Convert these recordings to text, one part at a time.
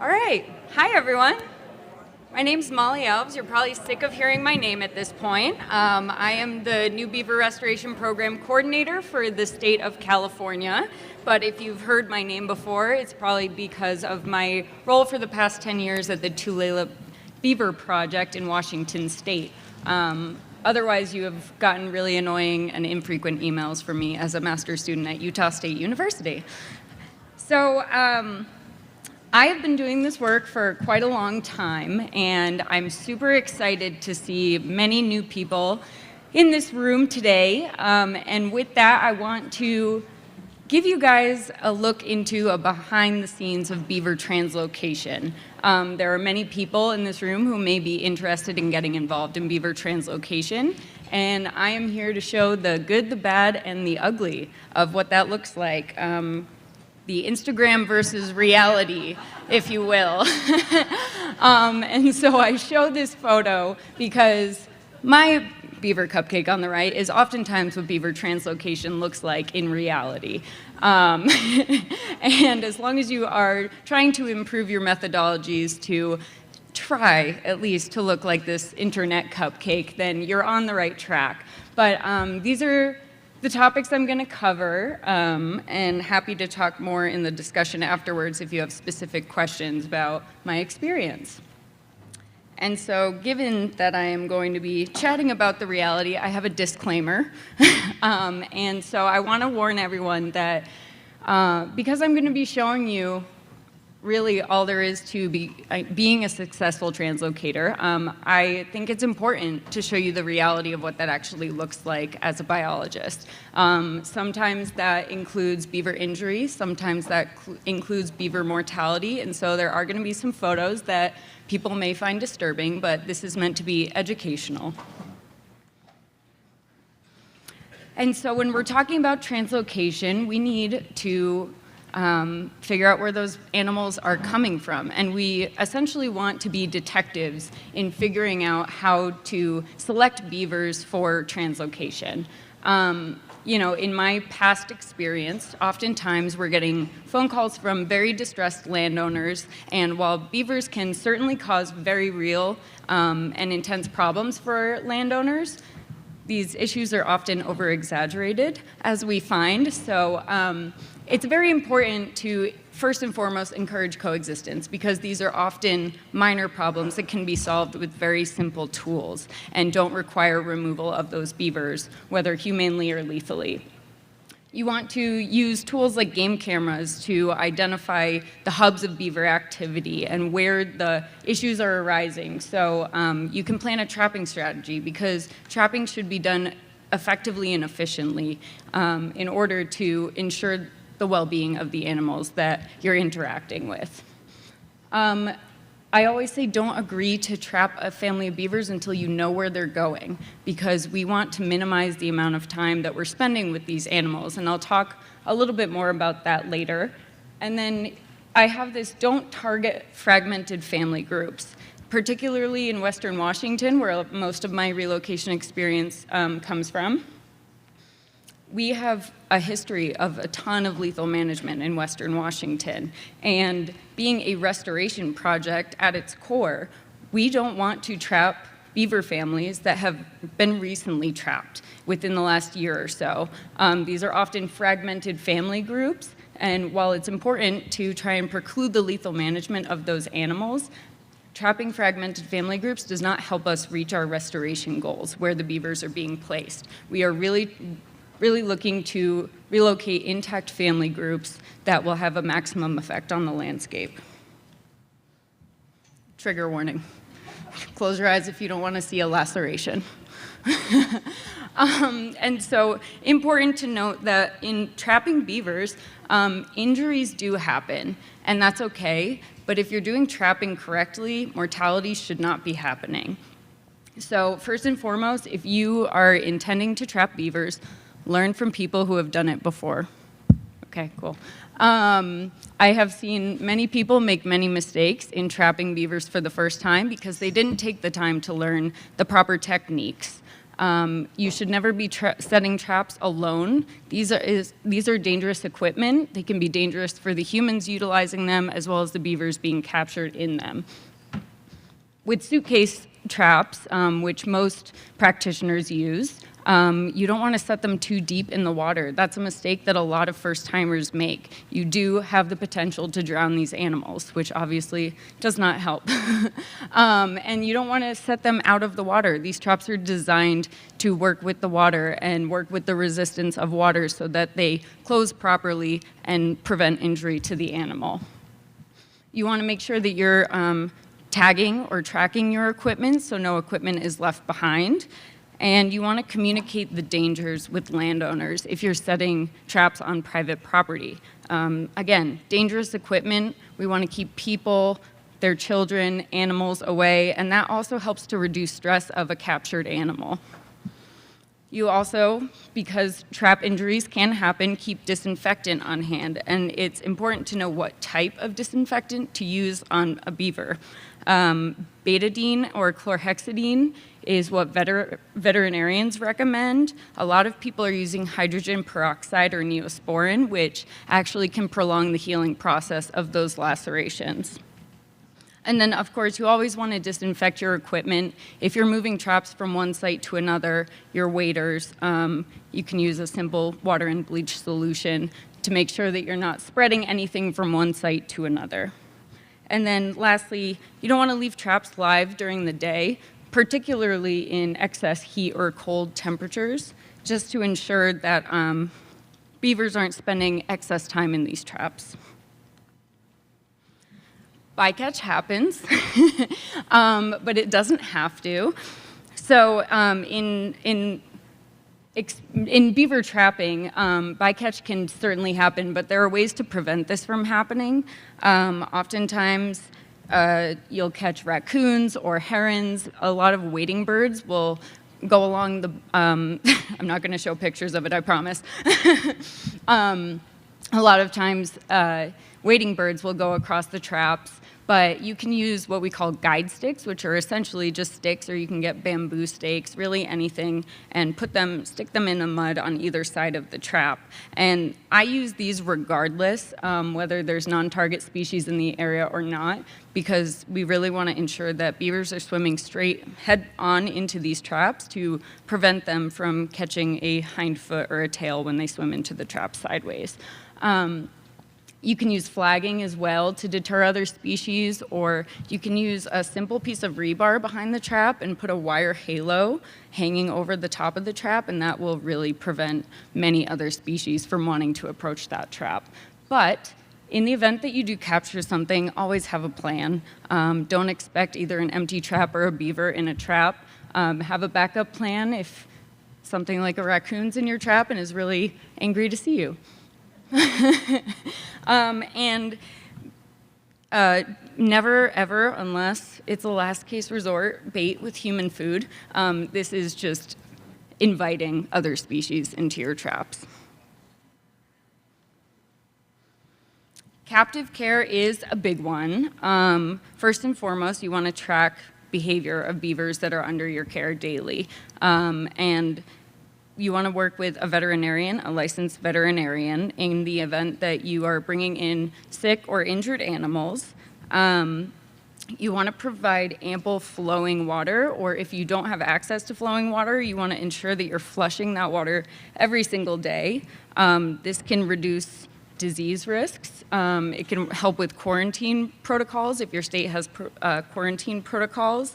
All right. Hi, everyone. My name's Molly Alves. You're probably sick of hearing my name at this point. I am the new Beaver Restoration Program Coordinator for the state of California. But if you've heard my name before, it's probably because of my role for the past 10 years at the Tulalip Beaver Project in Washington State. Otherwise, you have gotten really annoying and infrequent emails from me as a master's student at Utah State University. So I have been doing this work for quite a long time, and I'm super excited to see many new people in this room today. And with that, I want to give you guys a look into a behind the scenes of beaver translocation. There are many people in this room who may be interested in getting involved in beaver translocation, and I am here to show the good, the bad, and the ugly of what that looks like. The Instagram versus reality, if you will. And so I show this photo because my beaver cupcake on the right is oftentimes what beaver translocation looks like in reality. And as long as you are trying to improve your methodologies to try at least to look like this internet cupcake, then you're on the right track. But these are the topics I'm going to cover, and happy to talk more in the discussion afterwards if you have specific questions about my experience. And so given that I am going to be chatting about the reality, I have a disclaimer. And so I want to warn everyone that because I'm going to be showing you really all there is to being a successful translocator, I think it's important to show you the reality of what that actually looks like as a biologist. Sometimes that includes beaver injury, sometimes that includes beaver mortality, and so there are going to be some photos that people may find disturbing, but this is meant to be educational. And so when we're talking about translocation, we need to figure out where those animals are coming from. And we essentially want to be detectives in figuring out how to select beavers for translocation. You know, in my past experience, oftentimes we're getting phone calls from very distressed landowners, and while beavers can certainly cause very real and intense problems for landowners, these issues are often over-exaggerated, as we find. So it's very important to, first and foremost, encourage coexistence, because these are often minor problems that can be solved with very simple tools and don't require removal of those beavers, whether humanely or lethally. You want to use tools like game cameras to identify the hubs of beaver activity and where the issues are arising. So you can plan a trapping strategy, because trapping should be done effectively and efficiently in order to ensure the well-being of the animals that you're interacting with. I always say don't agree to trap a family of beavers until you know where they're going, because we want to minimize the amount of time that we're spending with these animals, and I'll talk a little bit more about that later. And then I have this don't target fragmented family groups, particularly in Western Washington, where most of my relocation experience comes from. We have a history of a ton of lethal management in Western Washington, and being a restoration project at its core, we don't want to trap beaver families that have been recently trapped within the last year or so. These are often fragmented family groups, and while it's important to try and preclude the lethal management of those animals, trapping fragmented family groups does not help us reach our restoration goals where the beavers are being placed. We are really looking to relocate intact family groups that will have a maximum effect on the landscape. Trigger warning. Close your eyes if you don't want to see a laceration. And so important to note that in trapping beavers, injuries do happen, and that's okay, but if you're doing trapping correctly, mortality should not be happening. So first and foremost, if you are intending to trap beavers, learn from people who have done it before. Okay, cool. I have seen many people make many mistakes in trapping beavers for the first time because they didn't take the time to learn the proper techniques. You should never be setting traps alone. These are dangerous equipment. They can be dangerous for the humans utilizing them as well as the beavers being captured in them. With suitcase traps, which most practitioners use, you don't want to set them too deep in the water. That's a mistake that a lot of first-timers make. You do have the potential to drown these animals, which obviously does not help. And you don't want to set them out of the water. These traps are designed to work with the water and work with the resistance of water so that they close properly and prevent injury to the animal. You want to make sure that you're tagging or tracking your equipment so no equipment is left behind. And you want to communicate the dangers with landowners if you're setting traps on private property. Again, dangerous equipment, we want to keep people, their children, animals away, and that also helps to reduce stress of a captured animal. You also, because trap injuries can happen, keep disinfectant on hand, and it's important to know what type of disinfectant to use on a beaver. Betadine or chlorhexidine is what veterinarians recommend. A lot of people are using hydrogen peroxide or neosporin, which actually can prolong the healing process of those lacerations. And then, of course, you always want to disinfect your equipment. If you're moving traps from one site to another, your waders, you can use a simple water and bleach solution to make sure that you're not spreading anything from one site to another. And then lastly, you don't want to leave traps live during the day, particularly in excess heat or cold temperatures, just to ensure that beavers aren't spending excess time in these traps. Bycatch happens, but it doesn't have to. So in beaver trapping, bycatch can certainly happen, but there are ways to prevent this from happening. Oftentimes, you'll catch raccoons or herons. A lot of wading birds will go along the, I'm not going to show pictures of it, I promise. A lot of times, wading birds will go across the traps, but you can use what we call guide sticks, which are essentially just sticks, or you can get bamboo stakes, really anything, and stick them in the mud on either side of the trap. And I use these regardless, whether there's non-target species in the area or not, because we really want to ensure that beavers are swimming straight head on into these traps to prevent them from catching a hind foot or a tail when they swim into the trap sideways. You can use flagging as well to deter other species, or you can use a simple piece of rebar behind the trap and put a wire halo hanging over the top of the trap, and that will really prevent many other species from wanting to approach that trap. But in the event that you do capture something, always have a plan. Don't expect either an empty trap or a beaver in a trap. Have a backup plan if something like a raccoon's in your trap and is really angry to see you. Never, ever, unless it's a last case resort, bait with human food. This is just inviting other species into your traps. Captive care is a big one. First and foremost, you want to track behavior of beavers that are under your care daily. And you want to work with a veterinarian, a licensed veterinarian, in the event that you are bringing in sick or injured animals. You want to provide ample flowing water, or if you don't have access to flowing water, you want to ensure that you're flushing that water every single day. This can reduce disease risks. It can help with quarantine protocols if your state has quarantine protocols.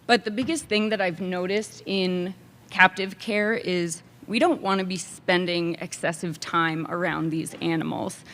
But the biggest thing that I've noticed in captive care is we don't want to be spending excessive time around these animals.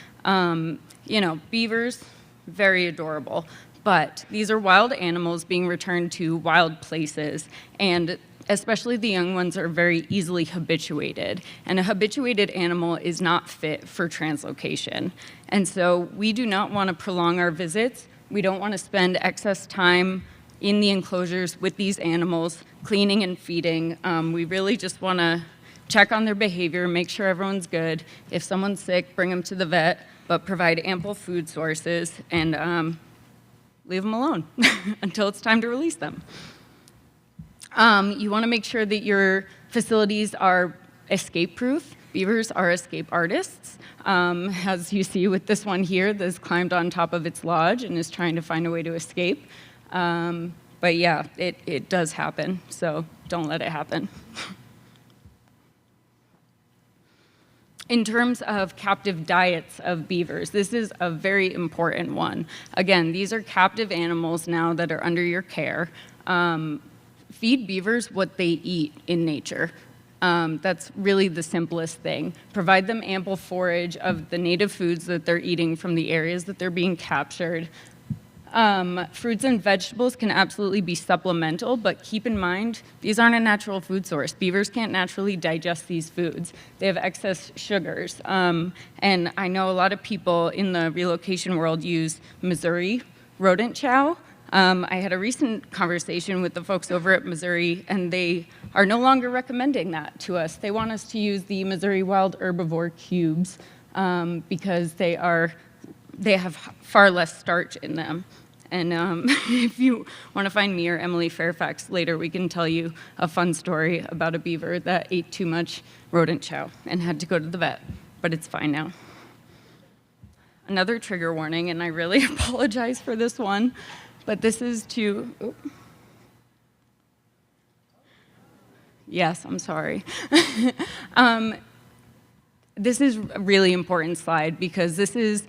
Beavers, very adorable, but these are wild animals being returned to wild places, and especially the young ones are very easily habituated, and a habituated animal is not fit for translocation. And so we do not want to prolong our visits. We don't want to spend excess time in the enclosures with these animals, cleaning and feeding. We really just want to check on their behavior, make sure everyone's good. If someone's sick, bring them to the vet, but provide ample food sources and leave them alone until it's time to release them. You want to make sure that your facilities are escape-proof. Beavers are escape artists. As you see with this one here that's climbed on top of its lodge and is trying to find a way to escape. But yeah, it does happen, so don't let it happen. In terms of captive diets of beavers, this is a very important one. Again, these are captive animals now that are under your care. Feed beavers what they eat in nature. That's really the simplest thing. Provide them ample forage of the native foods that they're eating from the areas that they're being captured. Fruits and vegetables can absolutely be supplemental, but keep in mind, these aren't a natural food source. Beavers can't naturally digest these foods. They have excess sugars. And I know a lot of people in the relocation world use Missouri rodent chow. I had a recent conversation with the folks over at Missouri, and they are no longer recommending that to us. They want us to use the Missouri wild herbivore cubes because they have far less starch in them. And if you want to find me or Emily Fairfax later, we can tell you a fun story about a beaver that ate too much rodent chow and had to go to the vet, but it's fine now. Another trigger warning, and I really apologize for this one, but this is to, yes, I'm sorry. This is a really important slide because this is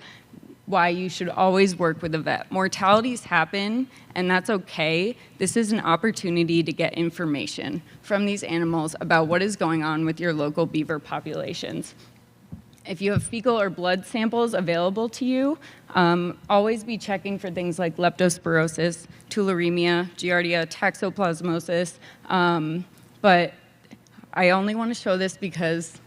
why you should always work with a vet. Mortalities happen, and that's okay. This is an opportunity to get information from these animals about what is going on with your local beaver populations. If you have fecal or blood samples available to you, always be checking for things like leptospirosis, tularemia, giardia, toxoplasmosis. But I only want to show this because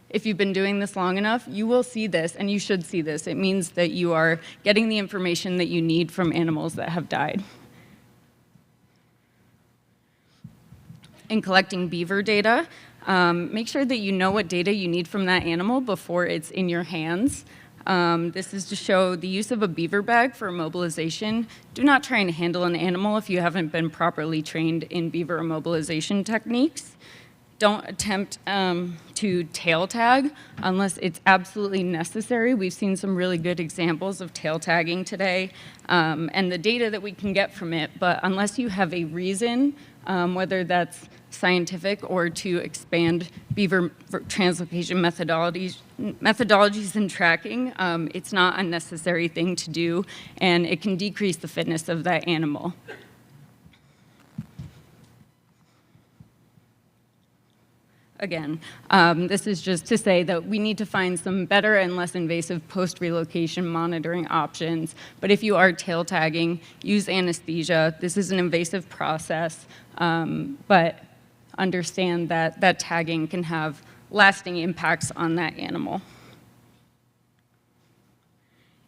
if you've been doing this long enough, you will see this, and you should see this. It means that you are getting the information that you need from animals that have died. In collecting beaver data, make sure that you know what data you need from that animal before it's in your hands. This is to show the use of a beaver bag for immobilization. Do not try and handle an animal if you haven't been properly trained in beaver immobilization techniques. Don't attempt to tail tag unless it's absolutely necessary. We've seen some really good examples of tail tagging today and the data that we can get from it, but unless you have a reason, whether that's scientific or to expand beaver translocation methodologies and tracking, it's not a necessary thing to do, and it can decrease the fitness of that animal. Again, this is just to say that we need to find some better and less invasive post-relocation monitoring options. But if you are tail tagging, use anesthesia. This is an invasive process, but understand that that tagging can have lasting impacts on that animal.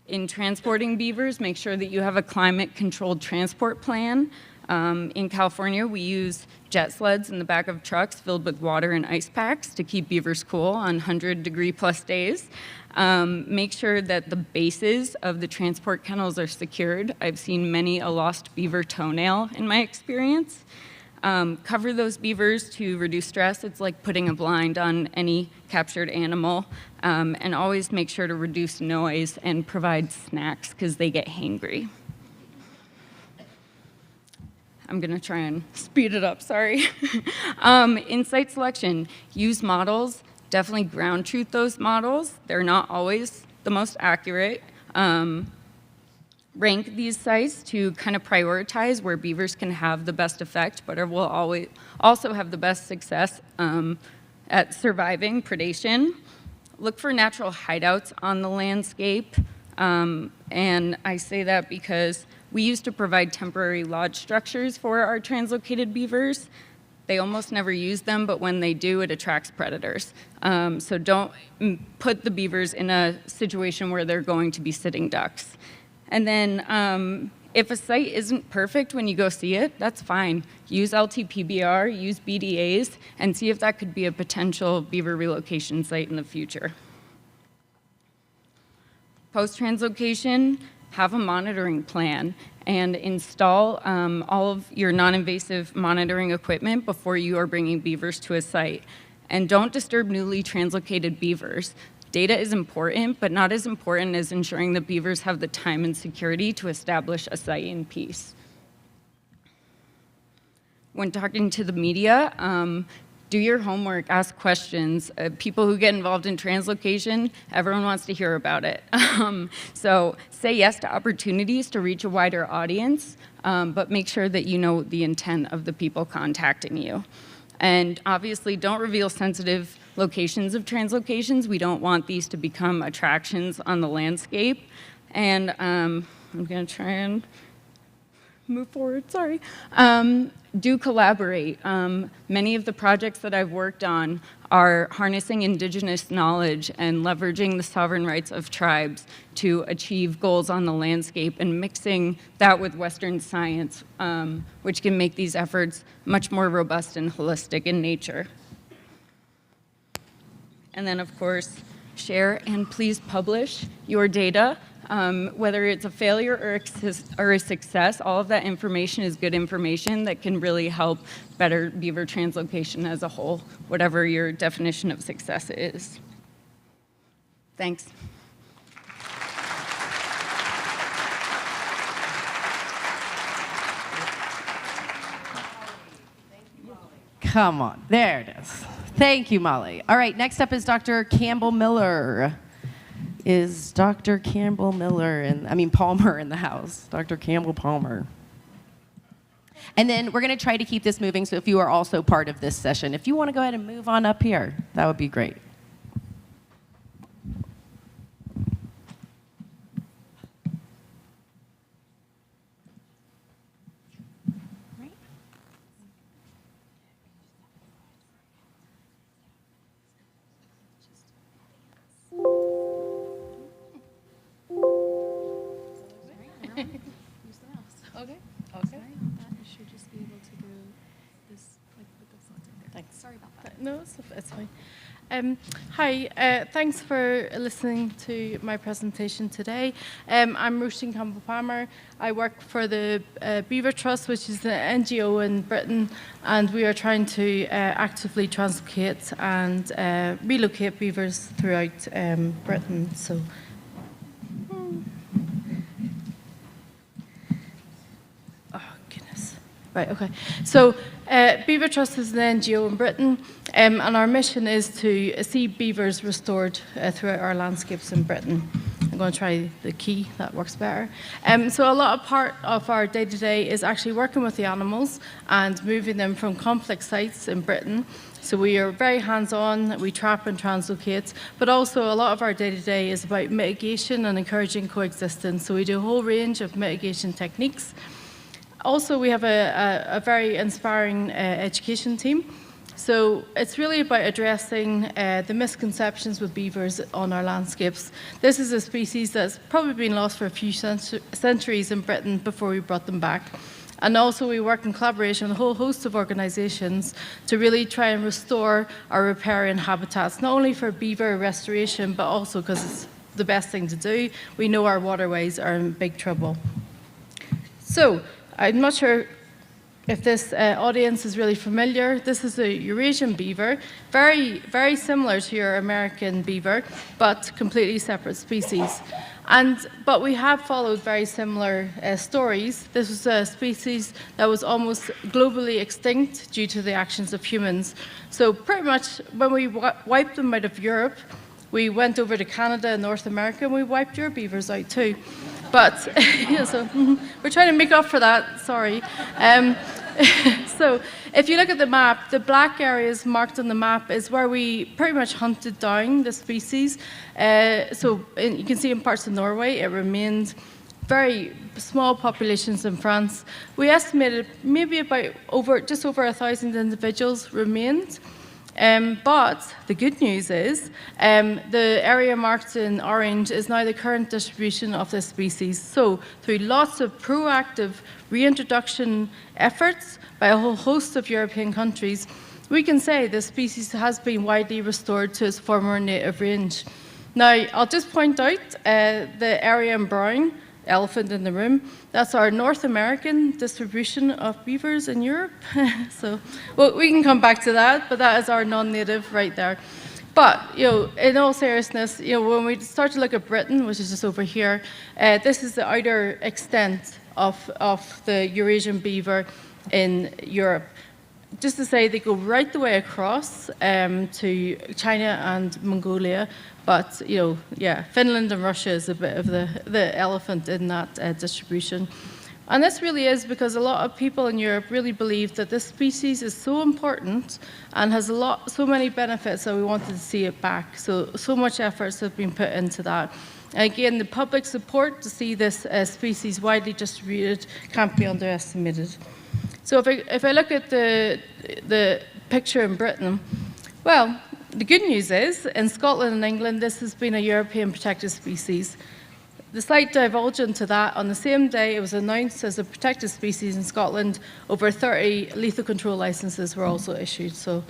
In transporting beavers, make sure that you have a climate-controlled transport plan. In California, we use jet sleds in the back of trucks filled with water and ice packs to keep beavers cool on 100-degree-plus days. Make sure that the bases of the transport kennels are secured. I've seen many a lost beaver toenail in my experience. Cover those beavers to reduce stress. It's like putting a blind on any captured animal. And always make sure to reduce noise and provide snacks because they get hangry. I'm going to try and speed it up, sorry. In site selection, use models. Definitely ground truth those models. They're not always the most accurate. Rank these sites to kind of prioritize where beavers can have the best effect, but will always also have the best success at surviving predation. Look for natural hideouts on the landscape. And I say that because we used to provide temporary lodge structures for our translocated beavers. They almost never use them, but when they do, it attracts predators. So don't put the beavers in a situation where they're going to be sitting ducks. And then if a site isn't perfect when you go see it, that's fine. Use LTPBR, use BDAs, and see if that could be a potential beaver relocation site in the future. Post-translocation, have a monitoring plan and install all of your non-invasive monitoring equipment before you are bringing beavers to a site. And don't disturb newly translocated beavers. Data is important, but not as important as ensuring that beavers have the time and security to establish a site in peace. When talking to the media, do your homework, ask questions. People who get involved in translocation, everyone wants to hear about it. So say yes to opportunities to reach a wider audience, but make sure that you know the intent of the people contacting you. And obviously, don't reveal sensitive locations of translocations. We don't want these to become attractions on the landscape. And I'm going to try and move forward, sorry. Do collaborate. Many of the projects that I've worked on are harnessing indigenous knowledge and leveraging the sovereign rights of tribes to achieve goals on the landscape and mixing that with Western science, which can make these efforts much more robust and holistic in nature. And then, of course, share and please publish your data. Whether it's a failure or a success, all of that information is good information that can really help better beaver translocation as a whole, whatever your definition of success is. Thanks. Come on, there it is. Thank you, Molly. All right, next up is Dr. Campbell-Miller. Is Dr. Palmer in the house? Dr. Campbell-Palmer. And then we're going to try to keep this moving, so if you are also part of this session, if you want to go ahead and move on up here, that would be great. Okay. Okay. Sorry about that. You should just be able to go this, like, with the font there. Thanks. Sorry about that. No, it's fine. Hi, thanks for listening to my presentation today. I'm Roisin Campbell-Palmer. I work for the Beaver Trust, which is an NGO in Britain, and we are trying to actively translocate and relocate beavers throughout Britain. So. Right, okay. So Beaver Trust is an NGO in Britain, and our mission is to see beavers restored throughout our landscapes in Britain. I'm going to try the key, that works better. So a lot of part of our day-to-day is actually working with the animals and moving them from complex sites in Britain. So we are very hands-on, we trap and translocate, but also a lot of our day-to-day is about mitigation and encouraging coexistence. So we do a whole range of mitigation techniques. Also, we have a very inspiring education team. So it's really about addressing the misconceptions with beavers on our landscapes. This is a species that's probably been lost for a few centuries in Britain before we brought them back. And also we work in collaboration with a whole host of organisations to really try and restore our riparian habitats, not only for beaver restoration, but also because it's the best thing to do. We know our waterways are in big trouble. So, I'm not sure if this audience is really familiar. This is a Eurasian beaver, very, very similar to your American beaver, but completely separate species. But we have followed very similar stories. This was a species that was almost globally extinct due to the actions of humans. So pretty much when we wiped them out of Europe, we went over to Canada and North America, and we wiped your beavers out too. But yeah, so we're trying to make up for that, sorry. So if you look at the map, the black areas marked on the map is where we pretty much hunted down the species. You can see in parts of Norway, it remained very small populations in France. We estimated maybe about just over 1,000 individuals remained. But the good news is the area marked in orange is now the current distribution of this species. So through lots of proactive reintroduction efforts by a whole host of European countries, we can say this species has been widely restored to its former native range. Now, I'll just point out the area in brown elephant in the room. That's our North American distribution of beavers in Europe. So, well, we can come back to that, but that is our non-native right there. But, in all seriousness, when we start to look at Britain, which is just over here, this is the outer extent of the Eurasian beaver in Europe. Just to say, they go right the way across to China and Mongolia, but Finland and Russia is a bit of the elephant in that distribution. And this really is because a lot of people in Europe really believe that this species is so important and has so many benefits that we wanted to see it back. So much efforts have been put into that. And again, the public support to see this species widely distributed can't be underestimated. So if I look at the picture in Britain, well, the good news is, in Scotland and England, this has been a European protected species. The slight divulgence to that, on the same day it was announced as a protected species in Scotland, over 30 lethal control licenses were also issued. So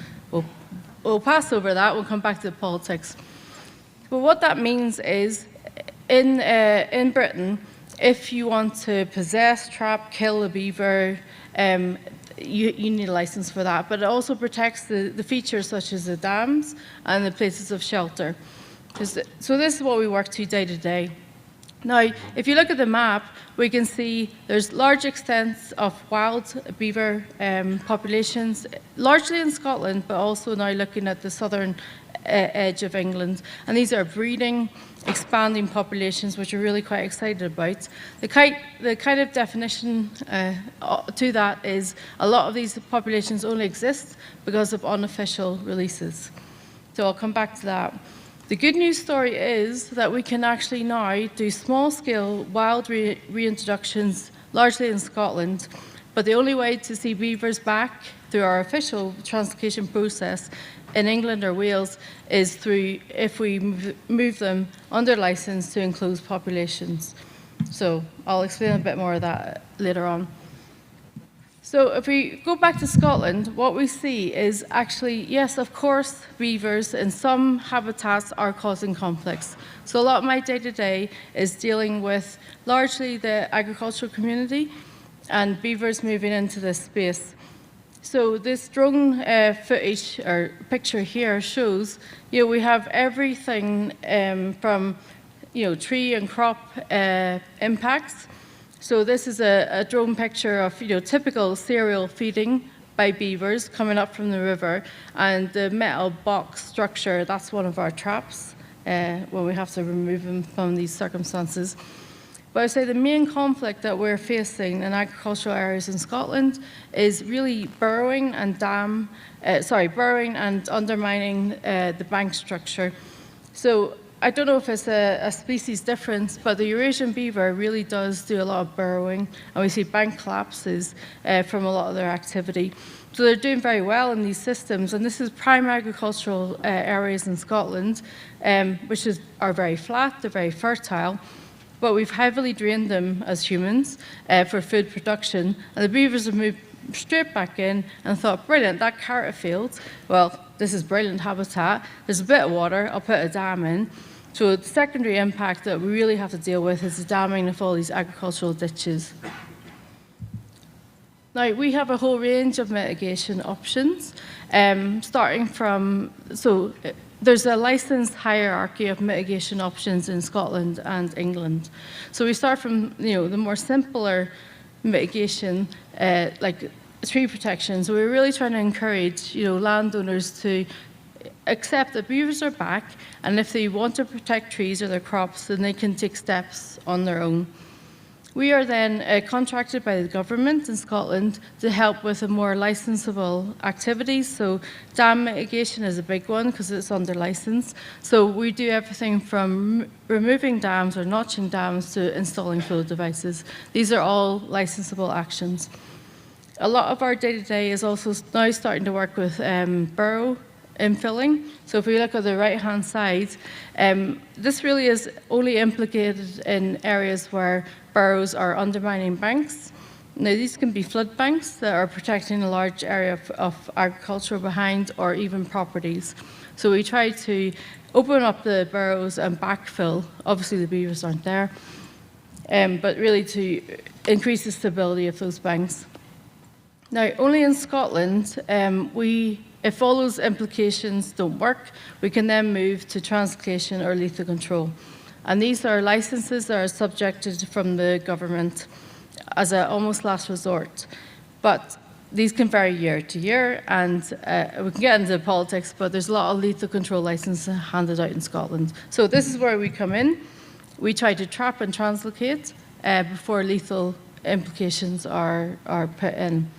we'll pass over that, we'll come back to the politics. But what that means is, in Britain, if you want to possess, trap, kill a beaver, you need a license for that. But it also protects the features such as the dams and the places of shelter. So this is what we work to day. Now, if you look at the map, we can see there's large extents of wild beaver populations, largely in Scotland, but also now looking at the southern edge of England. And these are breeding, expanding populations, which we're really quite excited about. The kind of definition to that is a lot of these populations only exist because of unofficial releases. So I'll come back to that. The good news story is that we can actually now do small-scale wild reintroductions, largely in Scotland, but the only way to see beavers back through our official translocation process in England or Wales is through if we move them under license to enclosed populations. So I'll explain a bit more of that later on. So if we go back to Scotland, what we see is actually, yes, of course, beavers in some habitats are causing conflicts. So a lot of my day-to-day is dealing with largely the agricultural community and beavers moving into this space. So this drone footage or picture here shows, we have everything from, tree and crop impacts. So this is a drone picture of, typical cereal feeding by beavers coming up from the river, and the metal box structure, that's one of our traps when we have to remove them from these circumstances. But I would say the main conflict that we're facing in agricultural areas in Scotland is really burrowing and undermining the bank structure. So I don't know if it's a species difference, but the Eurasian beaver really does do a lot of burrowing, and we see bank collapses from a lot of their activity. So they're doing very well in these systems, and this is prime agricultural areas in Scotland, which are very flat, they're very fertile, but we've heavily drained them as humans for food production, and the beavers have moved straight back in and thought, brilliant, that carrot field, well, this is brilliant habitat, there's a bit of water, I'll put a dam in. So the secondary impact that we really have to deal with is the damming of all these agricultural ditches. Now, we have a whole range of mitigation options, starting from, there's a licensed hierarchy of mitigation options in Scotland and England. So we start from, the more simpler mitigation, like tree protection. So we're really trying to encourage, landowners to accept that beavers are back, and if they want to protect trees or their crops, then they can take steps on their own. We are then contracted by the government in Scotland to help with the more licensable activities. So dam mitigation is a big one because it's under license. So we do everything from removing dams or notching dams to installing flow devices. These are all licensable actions. A lot of our day-to-day is also now starting to work with burrow infilling. So if we look at the right-hand side, this really is only implicated in areas where burrows are undermining banks. Now, these can be flood banks that are protecting a large area of agriculture behind, or even properties. So we try to open up the burrows and backfill. Obviously, the beavers aren't there. but really to increase the stability of those banks. Now, only in Scotland, if all those implications don't work, we can then move to translocation or lethal control. And these are licenses that are subjected from the government as an almost last resort. But these can vary year to year, and we can get into politics, but there's a lot of lethal control licenses handed out in Scotland. So this is where we come in. We try to trap and translocate before lethal implications are put in.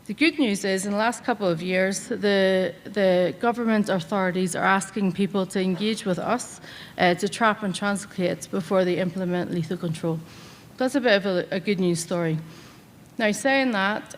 The good news is, in the last couple of years, the government authorities are asking people to engage with us to trap and translocate before they implement lethal control. That's a bit of a good news story. Now, saying that,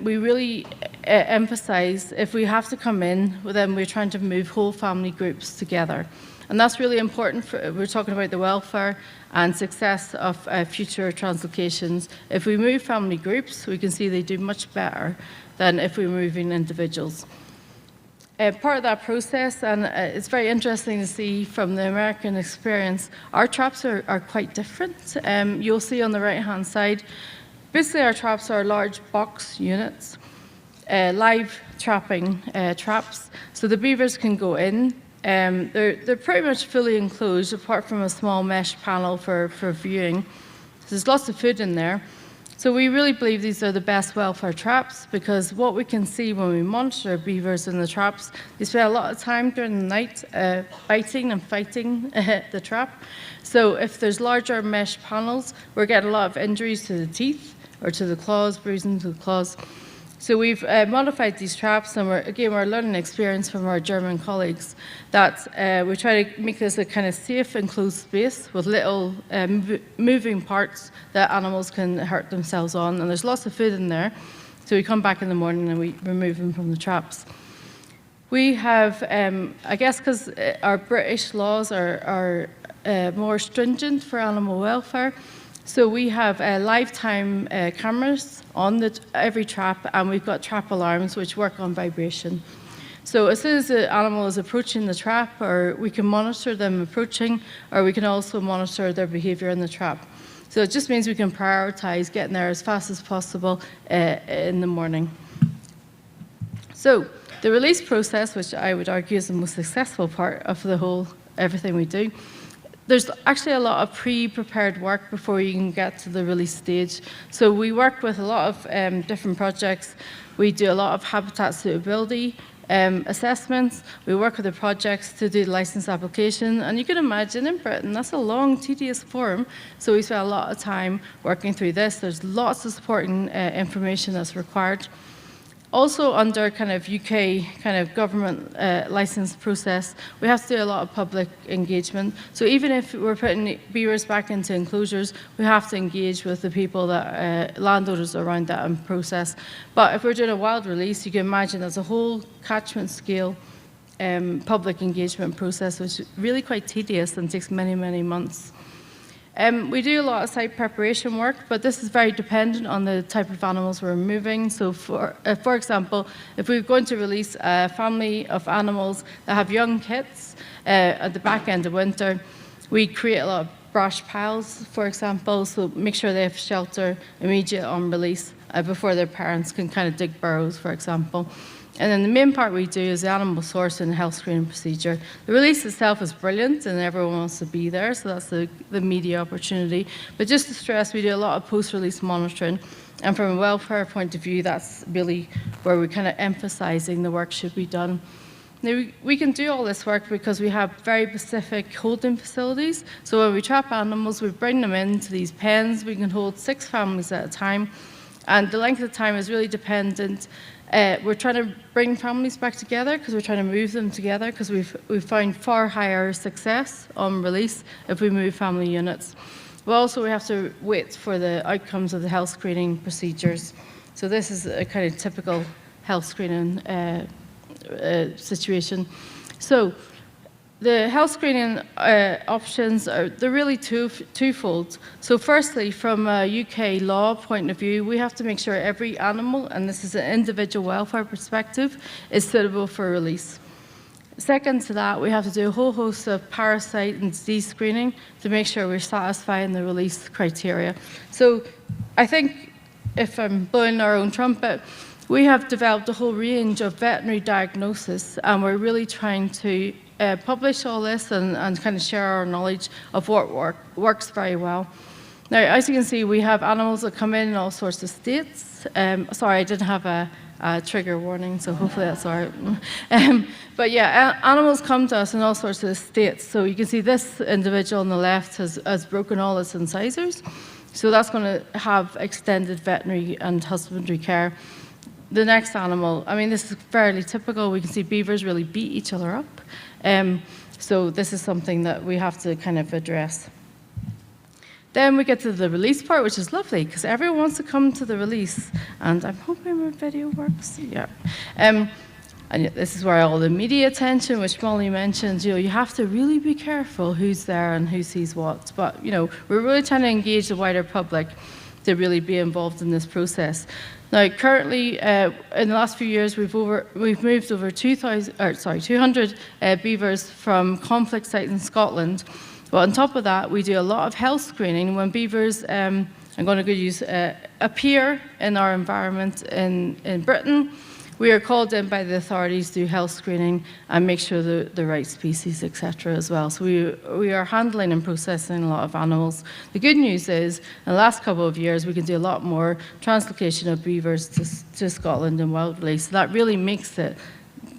we really emphasize if we have to come in, then we're trying to move whole family groups together. And that's really important. We're talking about the welfare and success of future translocations. If we move family groups, we can see they do much better than if we're moving individuals. Part of that process, and it's very interesting to see from the American experience, our traps are quite different. You'll see on the right-hand side, basically our traps are large box units, live trapping traps. So the beavers can go in. They're pretty much fully enclosed, apart from a small mesh panel for viewing. There's lots of food in there. So we really believe these are the best welfare traps, because what we can see when we monitor beavers in the traps, they spend a lot of time during the night biting and fighting the trap. So if there's larger mesh panels, we're getting a lot of injuries to the teeth or to the claws, bruising to the claws. So we've modified these traps, and we're learning experience from our German colleagues that we try to make this a kind of safe, enclosed space with little moving parts that animals can hurt themselves on. And there's lots of food in there. So we come back in the morning and we remove them from the traps. We have, I guess because our British laws are more stringent for animal welfare, so we have lifetime cameras on every trap, and we've got trap alarms which work on vibration. So as soon as the animal is approaching the trap, or we can monitor them approaching, or we can also monitor their behavior in the trap. So it just means we can prioritize getting there as fast as possible in the morning. So the release process, which I would argue is the most successful part of the whole everything we do, there's actually a lot of pre-prepared work before you can get to the release stage. So we work with a lot of different projects. We do a lot of habitat suitability assessments. We work with the projects to do the license application. And you can imagine in Britain, that's a long, tedious form. So we spend a lot of time working through this. There's lots of supporting information that's required. Also, under kind of UK kind of government license process, we have to do a lot of public engagement. So even if we're putting beavers back into enclosures, we have to engage with the people that landowners around that process. But if we're doing a wild release, you can imagine there's a whole catchment scale public engagement process, which is really quite tedious and takes many, many months. We do a lot of site preparation work, but this is very dependent on the type of animals we're moving. So for example, if we're going to release a family of animals that have young kits at the back end of winter, we create a lot of brush piles, for example, so make sure they have shelter immediate on release before their parents can kind of dig burrows, for example. And then the main part we do is the animal source and health screening procedure. The release itself is brilliant and everyone wants to be there, so that's the media opportunity. But just to stress, we do a lot of post-release monitoring. And from a welfare point of view, that's really where we're kind of emphasizing the work should be done. Now, we can do all this work because we have very specific holding facilities. So when we trap animals, we bring them into these pens. We can hold 6 families at a time. And the length of time is really dependent. We're trying to bring families back together because we're trying to move them together because we've found far higher success on release if we move family units. But also we have to wait for the outcomes of the health screening procedures. So this is a kind of typical health screening situation. So the health screening options they're really twofold. So firstly, from a UK law point of view, we have to make sure every animal, and this is an individual welfare perspective, is suitable for release. Second to that, we have to do a whole host of parasite and disease screening to make sure we're satisfying the release criteria. So I think, if I'm blowing our own trumpet, we have developed a whole range of veterinary diagnosis, and we're really trying to publish all this and kind of share our knowledge of what works very well. Now, as you can see, we have animals that come in all sorts of states. Sorry, I didn't have a trigger warning, so hopefully that's all right. But yeah, animals come to us in all sorts of states. So you can see this individual on the left has broken all its incisors. So that's going to have extended veterinary and husbandry care. The next animal, I mean, this is fairly typical. We can see beavers really beat each other up. So this is something that we have to kind of address. Then we get to the release part, which is lovely, because everyone wants to come to the release. And I'm hoping my video works. Yeah. And this is where all the media attention, which Molly mentioned, you have to really be careful who's there and who sees what. But, we're really trying to engage the wider public to really be involved in this process. Now, currently, in the last few years, we've moved over 200 beavers from conflict sites in Scotland. But on top of that, we do a lot of health screening when beavers, I'm going to use, appear in our environment in Britain. We are called in by the authorities to do health screening and make sure the right species, etc. as well. So we are handling and processing a lot of animals. The good news is, in the last couple of years, we can do a lot more translocation of beavers to Scotland and wild release. So that really makes it,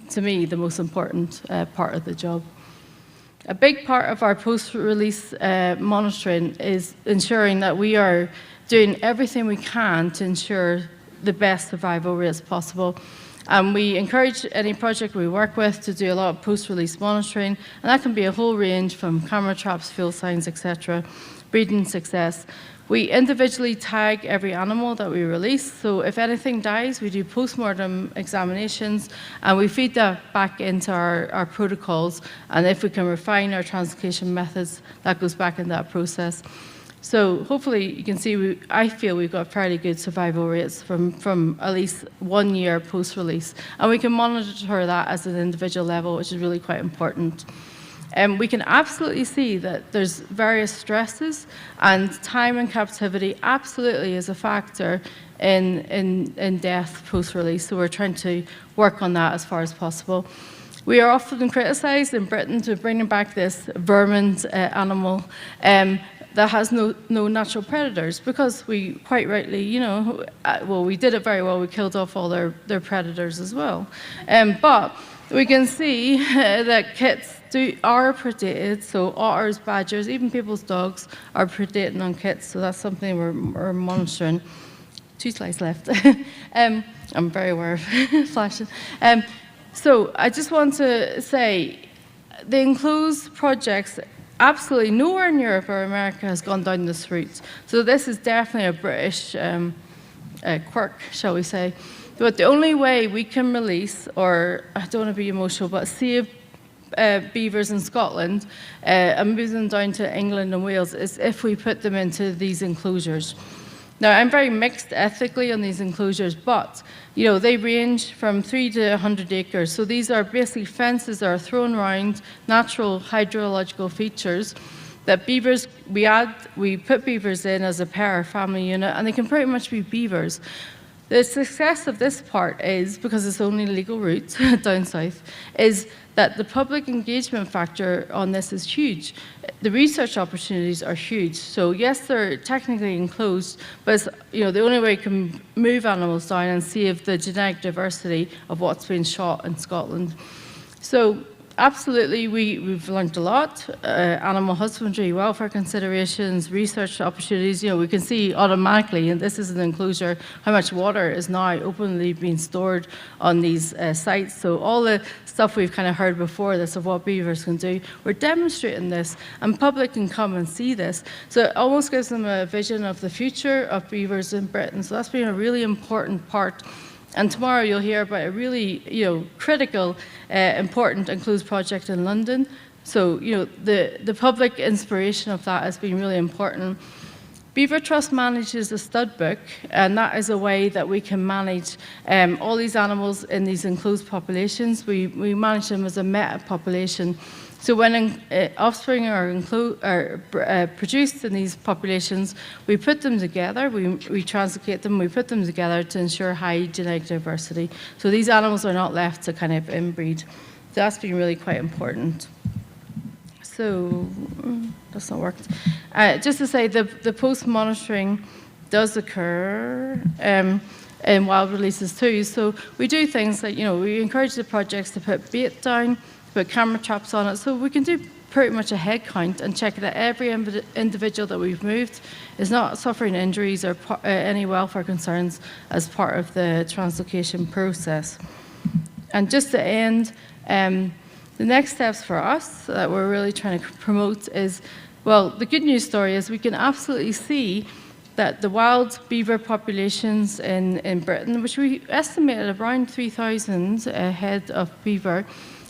to me, the most important part of the job. A big part of our post-release monitoring is ensuring that we are doing everything we can to ensure the best survival rates possible. We encourage any project we work with to do a lot of post-release monitoring, and that can be a whole range from camera traps, fuel signs, etc., breeding success. We individually tag every animal that we release, so if anything dies, we do post-mortem examinations, and we feed that back into our protocols, and if we can refine our translocation methods, that goes back in that process. So hopefully you can see, I feel we've got fairly good survival rates from at least 1 year post-release. And we can monitor that as an individual level, which is really quite important. We can absolutely see that there's various stresses, and time in captivity absolutely is a factor in death post-release. So we're trying to work on that as far as possible. We are often criticised in Britain to bringing back this vermin animal that has no natural predators, because we quite rightly, well, we did it very well. We killed off all their predators as well. But we can see that kits are predated, so otters, badgers, even people's dogs are predating on kits, so that's something we're monitoring. 2 slides left. I'm very aware of flashing. So I just want to say, the enclosed projects, absolutely nowhere in Europe or America has gone down this route. So this is definitely a British quirk, shall we say. But the only way we can release, or I don't want to be emotional, but save beavers in Scotland and move them down to England and Wales is if we put them into these enclosures. Now, I'm very mixed ethically on these enclosures, but they range from 3 to 100 acres. So these are basically fences that are thrown around natural hydrological features that beavers, we put beavers in as a pair, family unit, and they can pretty much be beavers. The success of this part is, because it's only legal route down south, is that the public engagement factor on this is huge. The research opportunities are huge. So yes, they're technically enclosed, but it's, the only way you can move animals down and save the genetic diversity of what's been shot in Scotland. So absolutely, we've learned a lot. Animal husbandry, welfare considerations, research opportunities. We can see automatically, and this is an enclosure, how much water is now openly being stored on these sites. So all the stuff we've kind of heard before this of what beavers can do, we're demonstrating this, and public can come and see this. So it almost gives them a vision of the future of beavers in Britain. So that's been a really important part. And tomorrow you'll hear about a really, critical, important enclosed project in London. So, the public inspiration of that has been really important. Beaver Trust manages a stud book, and that is a way that we can manage all these animals in these enclosed populations. We manage them as a meta-population. So when offspring are produced in these populations, we put them together, we translocate them, we put them together to ensure high genetic diversity. So these animals are not left to kind of inbreed. So that's been really quite important. So that's not worked. Just to say, the post-monitoring does occur in wild releases too. So we do things like, we encourage the projects to put bait down, put camera traps on it, so we can do pretty much a head count and check that every individual that we've moved is not suffering injuries or any welfare concerns as part of the translocation process. And just to end, the next steps for us that we're really trying to promote is, well, the good news story is we can absolutely see that the wild beaver populations in Britain, which we estimated around 3,000 head of beaver,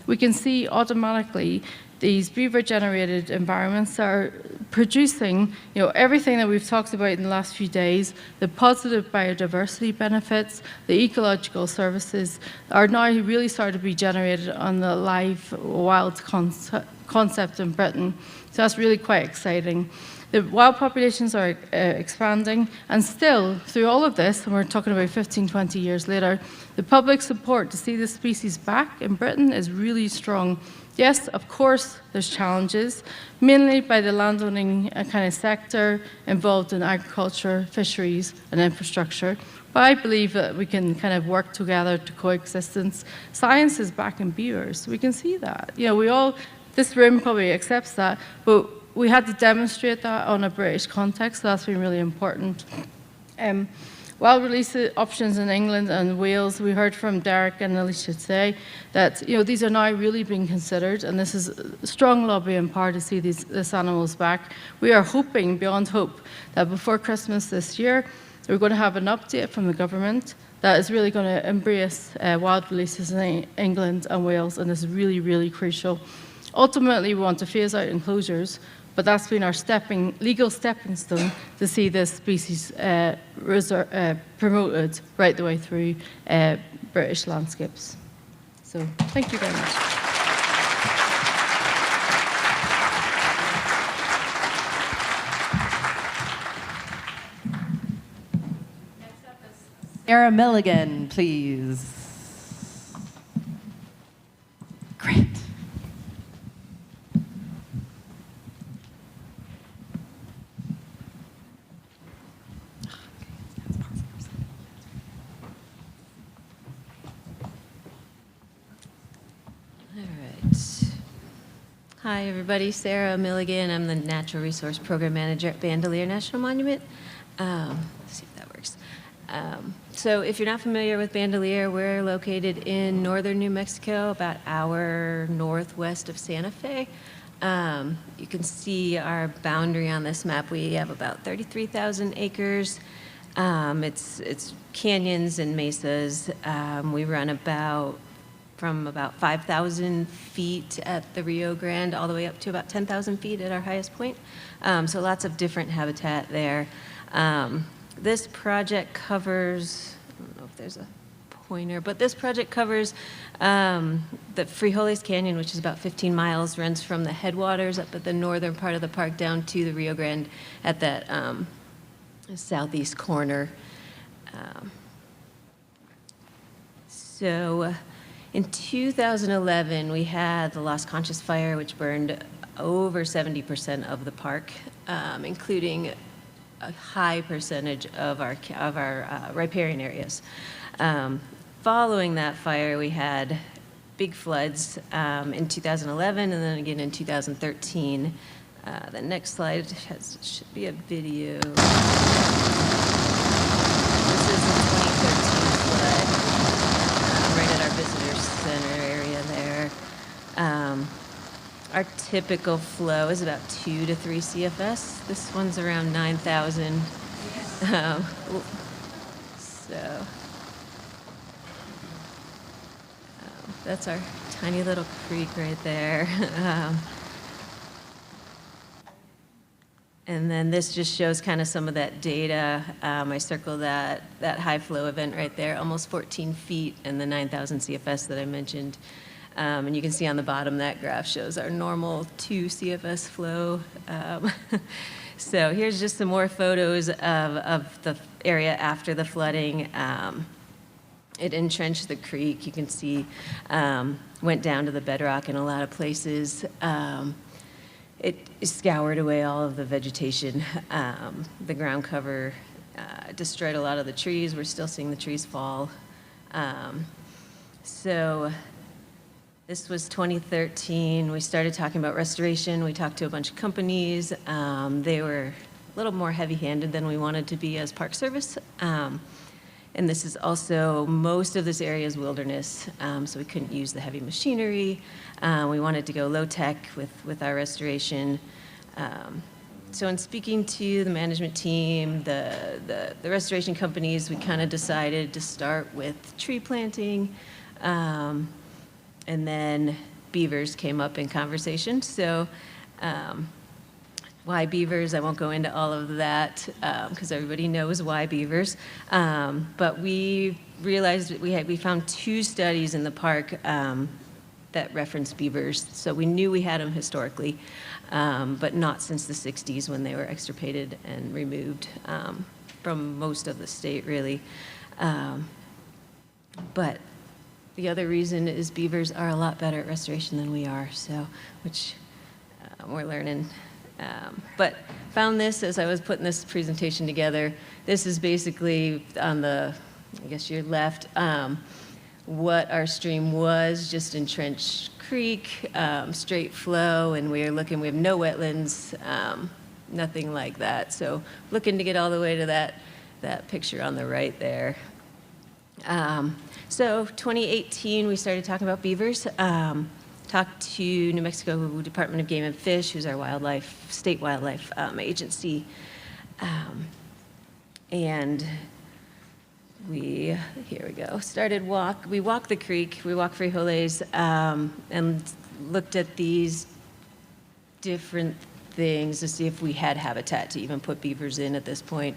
we can see automatically these beaver-generated environments that are producing, everything that we've talked about in the last few days, the positive biodiversity benefits, the ecological services are now really starting to be generated on the live wild concept in Britain. So that's really quite exciting. The wild populations are expanding, and still, through all of this, and we're talking about 15, 20 years later, the public support to see the species back in Britain is really strong. Yes, of course, there's challenges, mainly by the landowning kind of sector involved in agriculture, fisheries, and infrastructure. But I believe that we can kind of work together to coexistence. Science is back in beavers. We can see that. This room probably accepts that, but we had to demonstrate that on a British context, so that's been really important. Wild release options in England and Wales, we heard from Derek and Alicia today that these are now really being considered, and this is a strong lobby in power to see these animals back. We are hoping, beyond hope, that before Christmas this year, we're going to have an update from the government that is really going to embrace wild releases in England and Wales, and this is really, really crucial. Ultimately, we want to phase out enclosures, but that's been our legal stepping stone to see this species promoted right the way through British landscapes. So thank you very much. Next up is Sarah Milligan, please. Great. Hi, everybody. Sarah Milligan. I'm the Natural Resource Program Manager at Bandelier National Monument. Let's see if that works. So if you're not familiar with Bandelier, we're located in northern New Mexico, about an hour northwest of Santa Fe. You can see our boundary on this map. We have about 33,000 acres. It's canyons and mesas. We run from about 5,000 feet at the Rio Grande all the way up to about 10,000 feet at our highest point. So lots of different habitat there. This project covers, I don't know if there's a pointer, but this project covers the Frijoles Canyon, which is about 15 miles, runs from the Headwaters up at the northern part of the park down to the Rio Grande at that southeast corner. In 2011, we had the Lost Conscious Fire, which burned over 70% of the park, including a high percentage of our riparian areas. Following that fire, we had big floods in 2011 and then again in 2013. The next slide should be a video. This is the 2013 flood right at our visitor center area there. Our typical flow is about 2 to 3 CFS. This one's around 9,000. That's our tiny little creek right there. And then this just shows kind of some of that data. I circled that high flow event right there, almost 14 feet, and the 9,000 CFS that I mentioned. And you can see on the bottom that graph shows our normal 2 CFS flow. So here's just some more photos of the area after the flooding. It entrenched the creek. You can see went down to the bedrock in a lot of places. It scoured away all of the vegetation. The ground cover destroyed a lot of the trees. We're still seeing the trees fall. So this was 2013. We started talking about restoration. We talked to a bunch of companies. They were a little more heavy-handed than we wanted to be as Park Service. And this is also, most of this area is wilderness, so we couldn't use the heavy machinery. We wanted to go low-tech with our restoration. So in speaking to the management team, the restoration companies, we kind of decided to start with tree planting, and then beavers came up in conversation. So why beavers? I won't go into all of that because everybody knows why beavers. But we realized that we found 2 studies in the park that referenced beavers. So we knew we had them historically, but not since the 60s when they were extirpated and removed from most of the state, really. But the other reason is beavers are a lot better at restoration than we are, so which we're learning. But found this as I was putting this presentation together. This is basically on the, I guess your left, what our stream was, just entrenched creek, straight flow, and we have no wetlands, nothing like that. So looking to get all the way to that picture on the right there. So 2018, we started talking about beavers. Talked to New Mexico Department of Game and Fish, who's our state wildlife agency. And here we go, we walked the creek, we walked frijoles, and looked at these different things to see if we had habitat to even put beavers in at this point.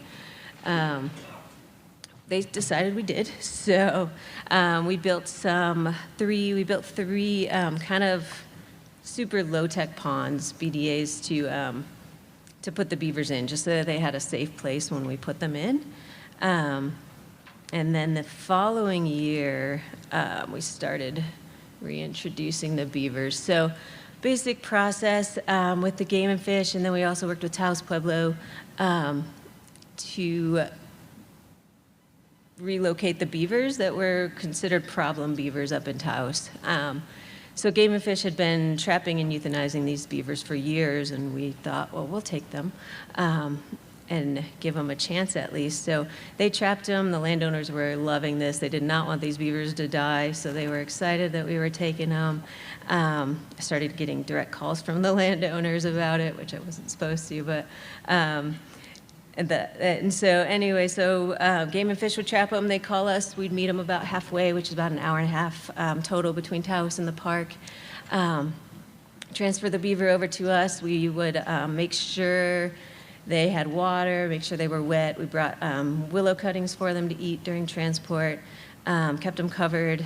They decided we did, so we built three kind of super low-tech ponds, BDAs, to put the beavers in, just so that they had a safe place when we put them in. And then the following year, we started reintroducing the beavers. So basic process with the Game and Fish, and then we also worked with Taos Pueblo to relocate the beavers that were considered problem beavers up in Taos. So Game and Fish had been trapping and euthanizing these beavers for years, and we thought, well, we'll take them and give them a chance at least. So they trapped them. The landowners were loving this. They did not want these beavers to die, so they were excited that we were taking them. I started getting direct calls from the landowners about it, which I wasn't supposed to, but and so anyway, Game and Fish would trap them. They'd call us. We'd meet them about halfway, which is about an hour and a half total between Taos and the park. Transfer the beaver over to us. We would make sure they had water, make sure they were wet. We brought willow cuttings for them to eat during transport, kept them covered,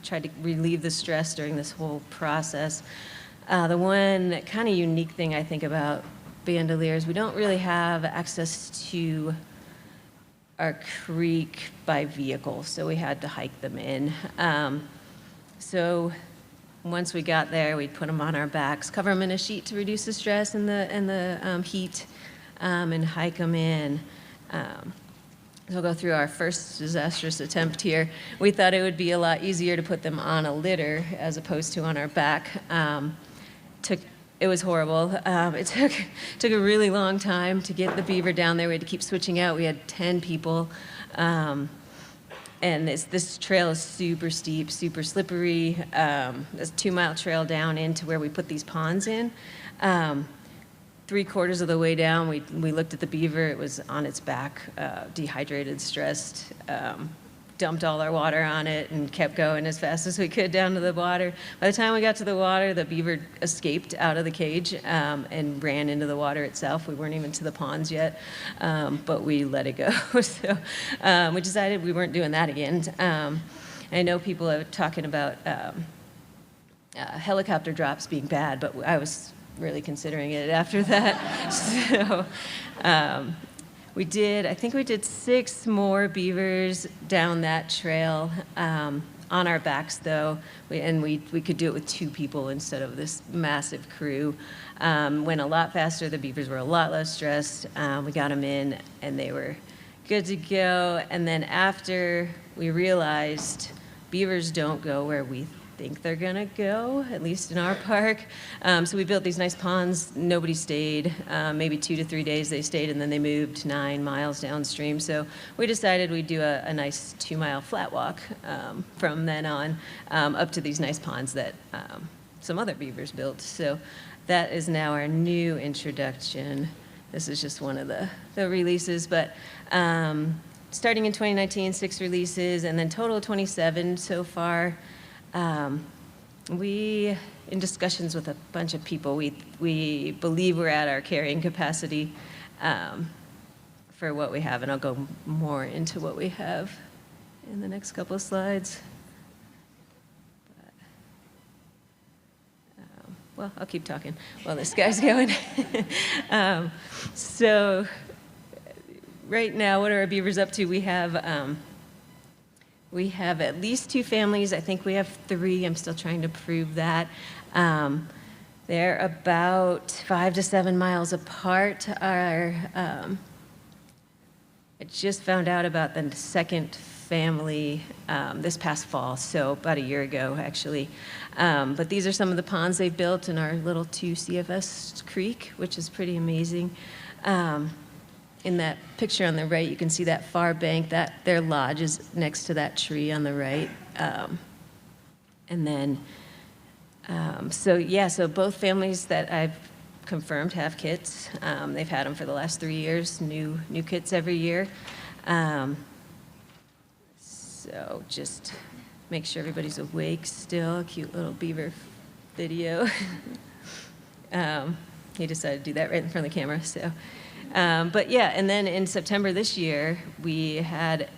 tried to relieve the stress during this whole process. The one kind of unique thing I think about Bandelier is we don't really have access to our creek by vehicle, so we had to hike them in. So once we got there, we'd put them on our backs, cover them in a sheet to reduce the stress and the heat, and hike them in. So we'll go through our first disastrous attempt here. We thought it would be a lot easier to put them on a litter as opposed to on our back. It was horrible. It took a really long time to get the beaver down there. We had to keep switching out. We had 10 people. And this trail is super steep, super slippery. It's a 2-mile trail down into where we put these ponds in. 3/4 of the way down, we looked at the beaver. It was on its back, dehydrated, stressed, dumped all our water on it and kept going as fast as we could down to the water. By the time we got to the water, the beaver escaped out of the cage and ran into the water itself. We weren't even to the ponds yet, but we let it go. So we decided we weren't doing that again. I know people are talking about helicopter drops being bad, but I was really considering it after that. So I think we did 6 more beavers down that trail on our backs, though, and we could do it with 2 people instead of this massive crew. Went a lot faster. The beavers were a lot less stressed. We got them in, and they were good to go. And then after we realized beavers don't go where we think they're gonna go, at least in our park. So we built these nice ponds. Nobody stayed. Maybe 2 to 3 days they stayed, and then they moved 9 miles downstream. So we decided we'd do a nice 2-mile flat walk from then on up to these nice ponds that some other beavers built. So that is now our new introduction. This is just one of the releases, but starting in 2019, 6 releases, and then total 27 so far. We, in discussions with a bunch of people, we believe we're at our carrying capacity for what we have, and I'll go more into what we have in the next couple of slides. Well, I'll keep talking while this guy's going. So right now, what are our beavers up to? We have at least 2 families. I think we have 3. I'm still trying to prove that. They're about 5 to 7 miles apart. I just found out about the second family this past fall, so about a year ago, actually. But these are some of the ponds they've built in our little 2 CFS creek, which is pretty amazing. In that picture on the right, you can see that far bank, that their lodge is next to that tree on the right. And then, so both families that I've confirmed have kits. They've had them for the last 3 years, new kits every year. So just make sure everybody's awake still. Cute little beaver video. He decided to do that right in front of the camera, so. But yeah, and then in September this year, we had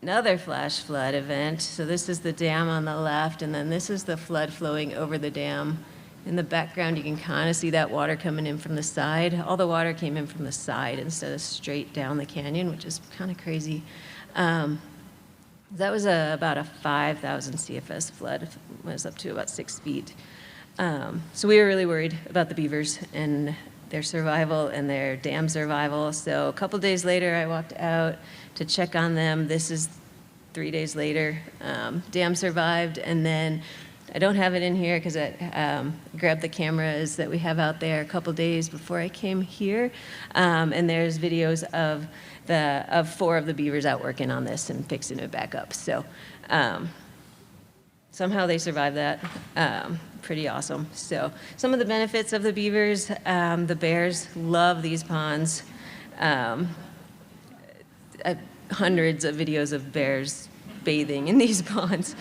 another flash flood event. So this is the dam on the left, and then this is the flood flowing over the dam. In the background, you can kind of see that water coming in from the side. All the water came in from the side instead of straight down the canyon, which is kind of crazy. That was about a 5,000 CFS flood. It was up to about 6 feet. So we were really worried about the beavers and their survival and their dam survival. So a couple days later, I walked out to check on them. This is 3 days later. Dam survived, and then I don't have it in here because I grabbed the cameras that we have out there a couple days before I came here. And there's videos of 4 of the beavers out working on this and fixing it back up. So somehow they survived that. Pretty awesome. So some of the benefits of the beavers, the bears love these ponds. Hundreds of videos of bears bathing in these ponds.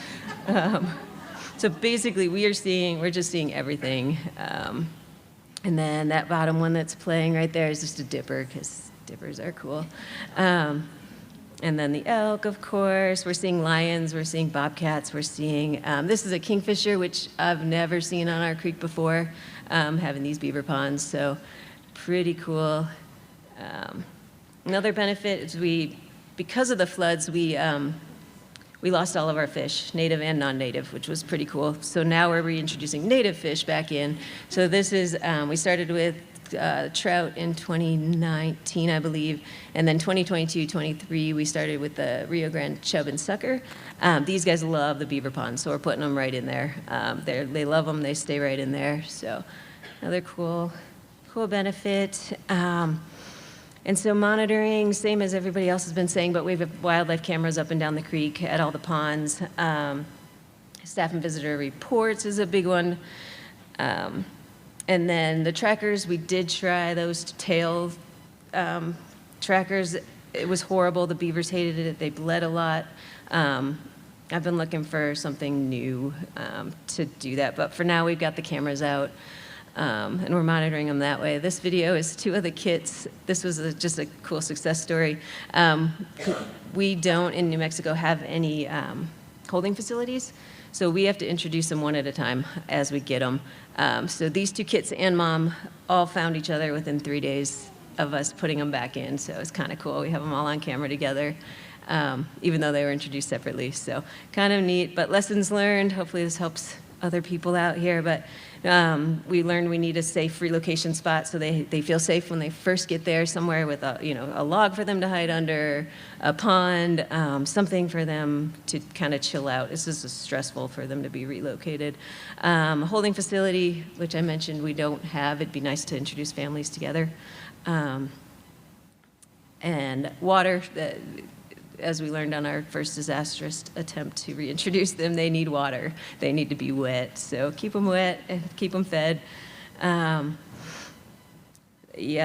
So basically we're just seeing everything. And then that bottom one that's playing right there is just a dipper, because dippers are cool. And then the elk, of course. We're seeing lions, we're seeing bobcats, we're seeing, this is a kingfisher, which I've never seen on our creek before, having these beaver ponds, so pretty cool. Another benefit is because of the floods, we lost all of our fish, native and non-native, which was pretty cool. So now we're reintroducing native fish back in. So this is, we started with trout in 2019, I believe, and then 2022-23 we started with the Rio Grande chub and sucker. These guys love the beaver ponds, so we're putting them right in there. They love them, they stay right in there. So another cool benefit. And so monitoring, same as everybody else has been saying, but we have wildlife cameras up and down the creek at all the ponds. Staff and visitor reports is a big one. And then the trackers, we did try those tail trackers. it was horrible. The beavers hated it. They bled a lot. I've been looking for something new to do that, but for now we've got the cameras out. And we're monitoring them that way. This video is 2 of the kits. This was just a cool success story. We don't, in New Mexico, have any holding facilities, so we have to introduce them one at a time as we get them. So these 2 kits and mom all found each other within 3 days of us putting them back in, so it's kind of cool. We have them all on camera together, even though they were introduced separately, so kind of neat, but lessons learned. Hopefully this helps other people out here, but we learned we need a safe relocation spot so they feel safe when they first get there, somewhere with a log for them to hide under, a pond, something for them to kind of chill out. This is stressful for them to be relocated. A holding facility, which I mentioned we don't have. It'd be nice to introduce families together. And water, as we learned on our first disastrous attempt to reintroduce them, they need water. They need to be wet. So keep them wet and keep them fed. Yeah,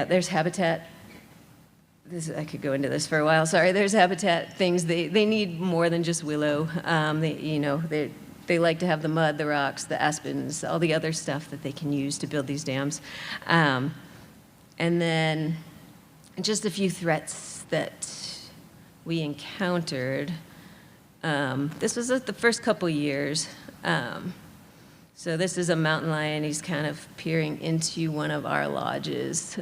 there's habitat. I could go into this for a while. Sorry, there's habitat things. They need more than just willow. They like to have the mud, the rocks, the aspens, all the other stuff that they can use to build these dams. And then just a few threats that we encountered. This was the first couple years. So this is a mountain lion. He's kind of peering into one of our lodges.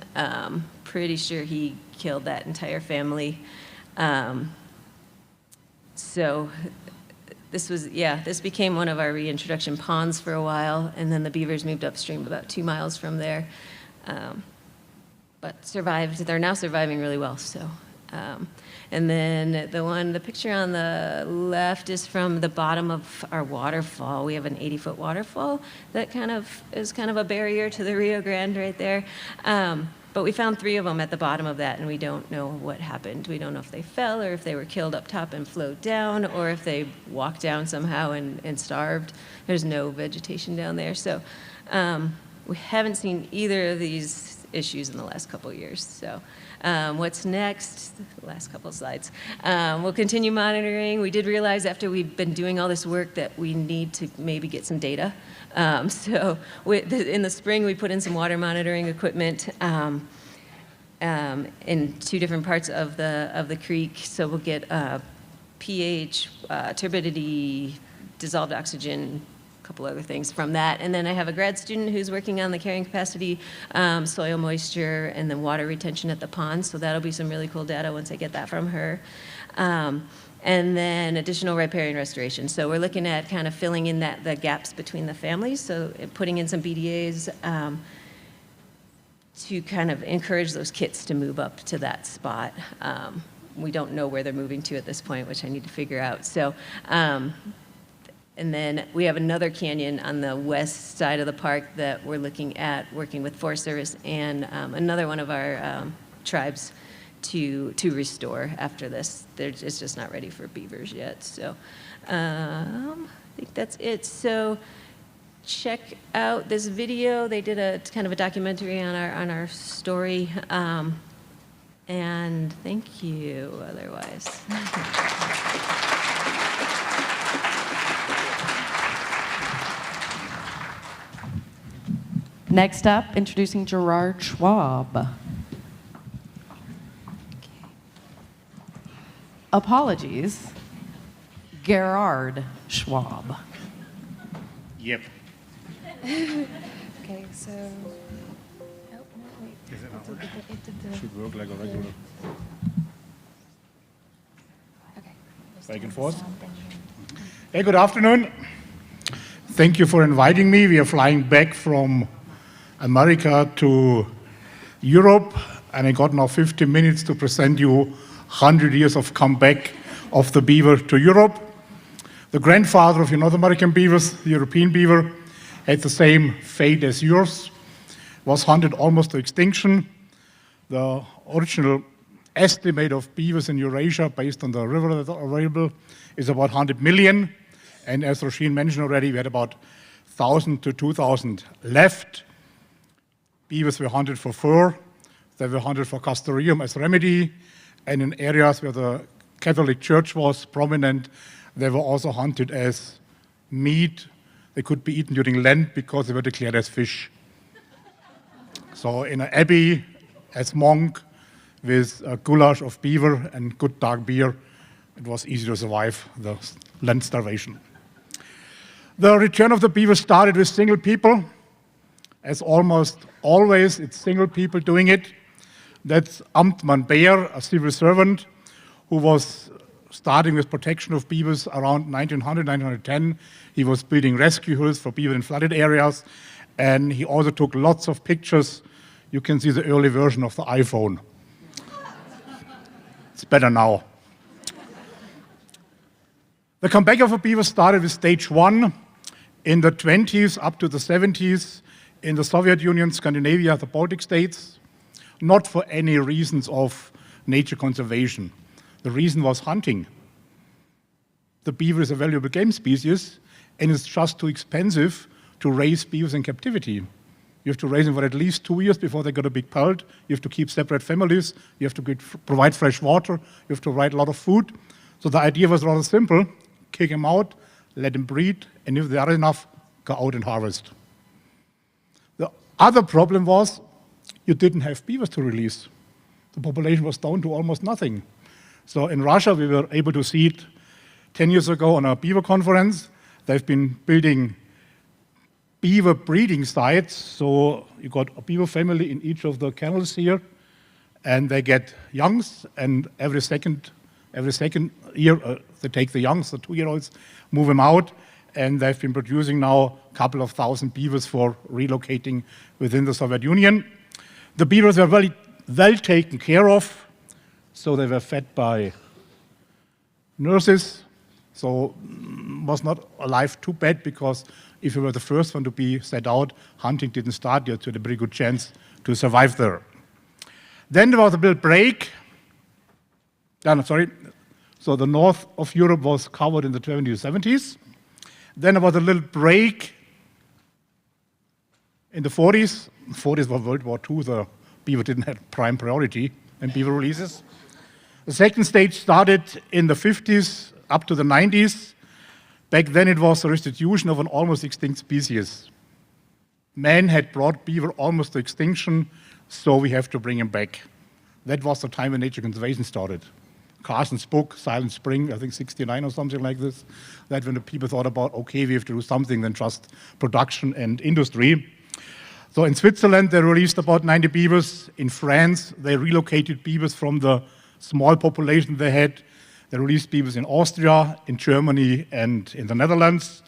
Pretty sure he killed that entire family. So this became one of our reintroduction ponds for a while, and then the beavers moved upstream about 2 miles from there. But survived. They're now surviving really well, so. And then the picture on the left is from the bottom of our waterfall. We have an 80-foot waterfall that is kind of a barrier to the Rio Grande right there. But we found 3 of them at the bottom of that, and we don't know what happened. We don't know if they fell or if they were killed up top and flowed down, or if they walked down somehow and starved. There's no vegetation down there. So we haven't seen either of these issues in the last couple of years. So what's next? The last couple of slides. We'll continue monitoring. We did realize after we've been doing all this work that we need to maybe get some data. So in the spring, we put in some water monitoring equipment in 2 different parts of the creek. So we'll get pH, turbidity, dissolved oxygen, a couple other things from that. And then I have a grad student who's working on the carrying capacity, soil moisture, and then water retention at the pond. So that'll be some really cool data once I get that from her. And then additional riparian restoration. So we're looking at kind of filling in the gaps between the families. So putting in some BDAs to kind of encourage those kits to move up to that spot. We don't know where they're moving to at this point, which I need to figure out. So. And then we have another canyon on the west side of the park that we're looking at working with Forest Service and another one of our tribes to restore after this. It's just not ready for beavers yet. So I think that's it. So check out this video. They did a kind of a documentary on our story. And thank you otherwise. Next up, introducing Gerhard Schwab. Apologies, Gerhard Schwab. Yep. Okay, so. Oh, no, wait. Is it not working? It did the. Should work like a regular. Okay. Back and forth. Hey, good afternoon. Thank you for inviting me. We are flying back from America to Europe, and I got now 50 minutes to present you 100 years of comeback of the beaver to Europe. The grandfather of your North American beavers, the European beaver, had the same fate as yours, was hunted almost to extinction. The original estimate of beavers in Eurasia, based on the river that are available, is about 100 million. And as Roisin mentioned already, we had about 1,000 to 2,000 left. Beavers were hunted for fur. They were hunted for castoreum as remedy. And in areas where the Catholic Church was prominent, they were also hunted as meat. They could be eaten during Lent because they were declared as fish. So in an abbey, as monk, with a goulash of beaver and good dark beer, it was easy to survive the Lent starvation. The return of the beaver started with single people. As almost always, it's single people doing it. That's Amtmann Beyer, a civil servant, who was starting with protection of beavers around 1900, 1910. He was building rescue hulls for beaver in flooded areas, and he also took lots of pictures. You can see the early version of the iPhone. It's better now. The comeback of a beaver started with stage 1 in the 20s up to the 70s in the Soviet Union, Scandinavia, the Baltic states, not for any reasons of nature conservation. The reason was hunting. The beaver is a valuable game species, and it's just too expensive to raise beavers in captivity. You have to raise them for at least 2 years before they got a big pelt. You have to keep separate families. You have to provide fresh water. You have to provide a lot of food. So the idea was rather simple. Kick them out, let them breed, and if they are enough, go out and harvest. The other problem was you didn't have beavers to release. The population was down to almost nothing. So in Russia, we were able to see it 10 years ago on a beaver conference. They've been building beaver breeding sites. So you got a beaver family in each of the kennels here, and they get youngs, and every second year they take the youngs, the 2-year-olds, move them out, and they've been producing now a couple of thousand beavers for relocating within the Soviet Union. The beavers were very well taken care of, so they were fed by nurses, so was not alive too bad, because if you were the first one to be set out, hunting didn't start yet, so you had a pretty good chance to survive there. Then there was a little break. So the north of Europe was covered in the 20s, 70s. Then there was a little break in the 40s. The 40s was World War II. The beaver didn't have prime priority in beaver releases. The second stage started in the 50s up to the 90s. Back then it was the restitution of an almost extinct species. Man had brought beaver almost to extinction, so we have to bring him back. That was the time when nature conservation started. Carson's book, Silent Spring, I think 69 or something like this, that when the people thought about, okay, we have to do something than just production and industry. So in Switzerland, they released about 90 beavers. In France, they relocated beavers from the small population they had. They released beavers in Austria, in Germany, and in the Netherlands.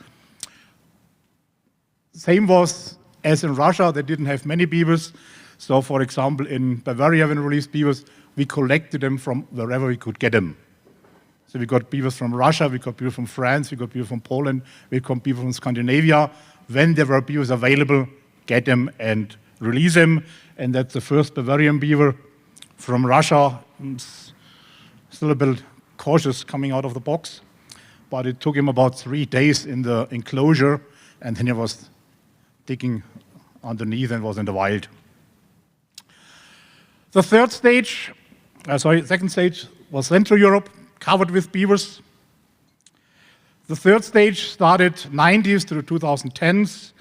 Same was as in Russia, they didn't have many beavers. So for example, in Bavaria, when we released beavers, we collected them from wherever we could get them. So we got beavers from Russia, we got beavers from France, we got beavers from Poland, we got beavers from Scandinavia. When there were beavers available, get them and release them. And that's the first Bavarian beaver from Russia. Still a bit cautious coming out of the box, but it took him about 3 days in the enclosure, and then he was digging underneath and was in the wild. The second stage was Central Europe, covered with beavers. The third stage started 90s to the 2010s,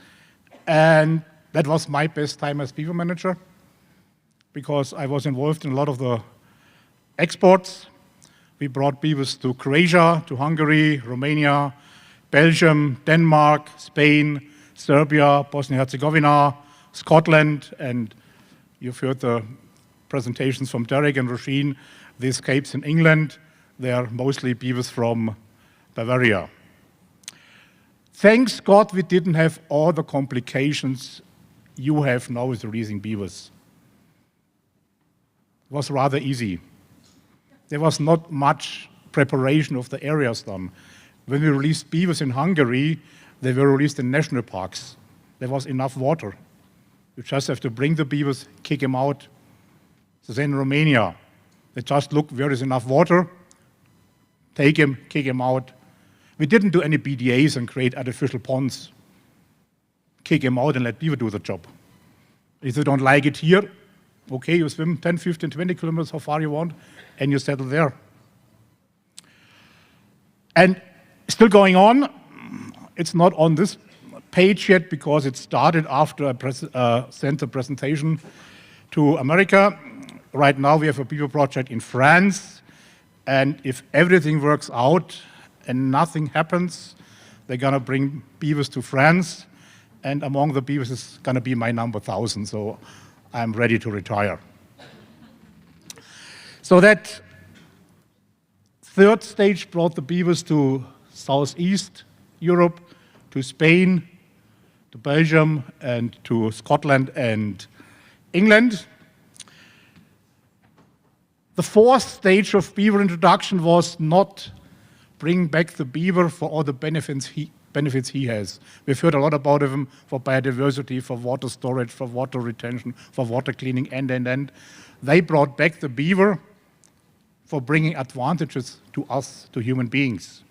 and that was my best time as beaver manager, because I was involved in a lot of the exports. We brought beavers to Croatia, to Hungary, Romania, Belgium, Denmark, Spain, Serbia, Bosnia-Herzegovina, Scotland, and you've heard the presentations from Derek and Roisin, the escapes in England. They are mostly beavers from Bavaria. Thanks God we didn't have all the complications you have now with releasing beavers. It was rather easy. There was not much preparation of the areas done. When we released beavers in Hungary, they were released in national parks. There was enough water. You just have to bring the beavers, kick them out. So then in Romania, they just look where is enough water, take them, kick them out. We didn't do any BDAs and create artificial ponds. Kick them out and let beaver do the job. If they don't like it here, Okay, you swim 10, 15, 20 kilometers, how far you want, and you settle there. And still going on, it's not on this page yet because it started after I sent the presentation to America. Right now we have a beaver project in France, and if everything works out and nothing happens, they're gonna bring beavers to France, and among the beavers is gonna be my number 1,000, so I'm ready to retire. So that third stage brought the beavers to Southeast Europe, to Spain, to Belgium, and to Scotland and England. The fourth stage of beaver introduction was not bring back the beaver for all the benefits he has. We've heard a lot about him for biodiversity, for water storage, for water retention, for water cleaning, and. They brought back the beaver for bringing advantages to us, to human beings.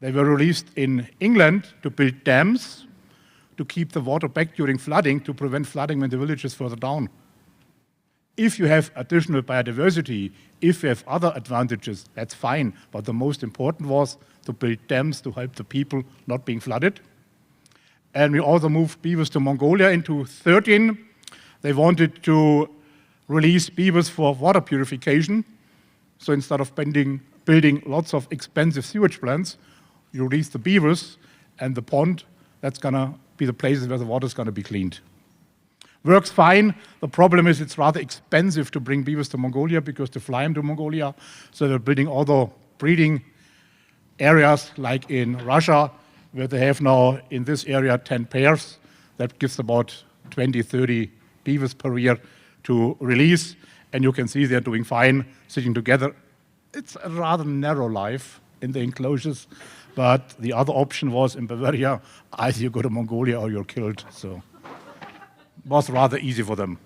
They were released in England to build dams, to keep the water back during flooding, to prevent flooding when the village is further down. If you have additional biodiversity, if you have other advantages, that's fine. But the most important was to build dams to help the people not being flooded. And we also moved beavers to Mongolia in 2013. They wanted to release beavers for water purification. So instead of building lots of expensive sewage plants, you release the beavers, and the pond, that's going to be the places where the water is going to be cleaned. Works fine. The problem is it's rather expensive to bring beavers to Mongolia because to fly them to Mongolia. So they're building other breeding areas like in Russia, where they have now in this area 10 pairs. That gives about 20, 30 beavers per year to release. And you can see they're doing fine, sitting together. It's a rather narrow life in the enclosures. But the other option was in Bavaria, either you go to Mongolia or you're killed. So it was rather easy for them.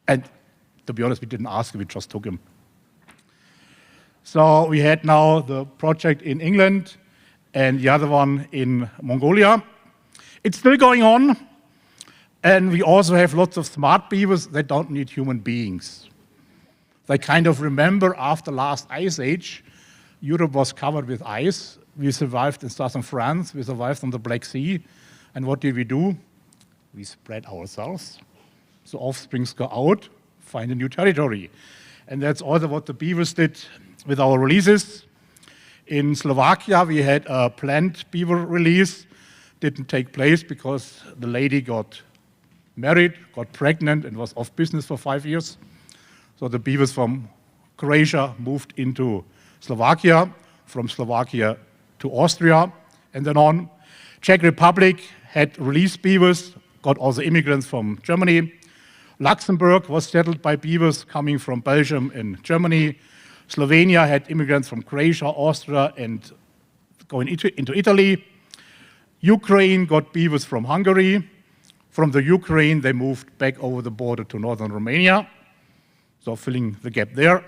And to be honest, we didn't ask him, we just took him. So we had now the project in England and the other one in Mongolia. It's still going on. And we also have lots of smart beavers that don't need human beings. They kind of remember after last ice age, Europe was covered with ice. We survived in southern France, we survived on the Black Sea. And what did we do? We spread ourselves. So offsprings go out, find a new territory. And that's also what the beavers did with our releases. In Slovakia, we had a planned beaver release. Didn't take place because the lady got married, got pregnant, and was off business for 5 years. So the beavers from Croatia moved into Slovakia, from Slovakia to Austria, and then on. Czech Republic had released beavers, got also immigrants from Germany. Luxembourg was settled by beavers coming from Belgium and Germany. Slovenia had immigrants from Croatia, Austria, and going into Italy. Ukraine got beavers from Hungary. From the Ukraine, they moved back over the border to northern Romania, so filling the gap there.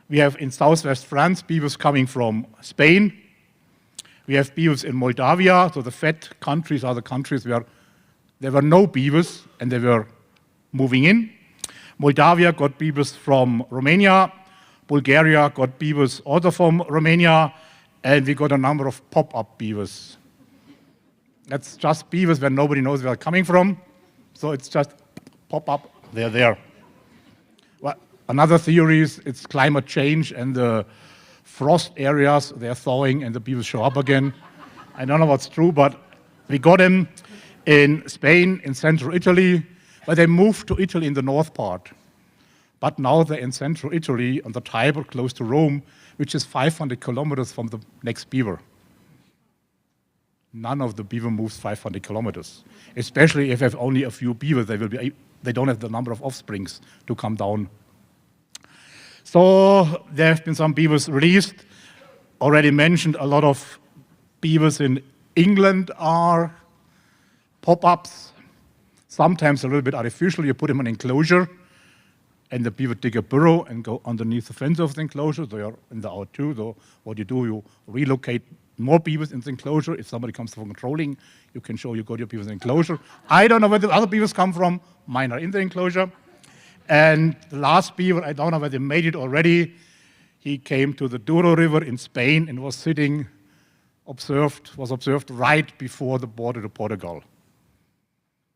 We have in southwest France beavers coming from Spain. We have beavers in Moldavia, so the fat countries are the countries where there were no beavers and they were moving in. Moldavia got beavers from Romania. Bulgaria got beavers also from Romania. And we got a number of pop-up beavers. That's just beavers where nobody knows where they're coming from. So it's just pop-up, they're there. Well, another theory is it's climate change and the frost areas, they're thawing and the beavers show up again. I don't know what's true, but we got them in Spain, in central Italy, but they moved to Italy in the north part. But now they're in central Italy on the Tiber, close to Rome, which is 500 kilometers from the next beaver. None of the beaver moves 500 kilometers, especially if you have only a few beavers. They don't have the number of offsprings to come down. So there have been some beavers released. Already mentioned a lot of beavers in England are pop-ups, sometimes a little bit artificial. You put them in an enclosure, and the beaver dig a burrow and go underneath the fence of the enclosure. They are in the out too. So what you do, you relocate more beavers in the enclosure. If somebody comes for controlling, you can show you got your beavers in the enclosure. I don't know where the other beavers come from. Mine are in the enclosure. And the last beaver, I don't know whether they made it already, he came to the Douro River in Spain and was observed right before the border to Portugal.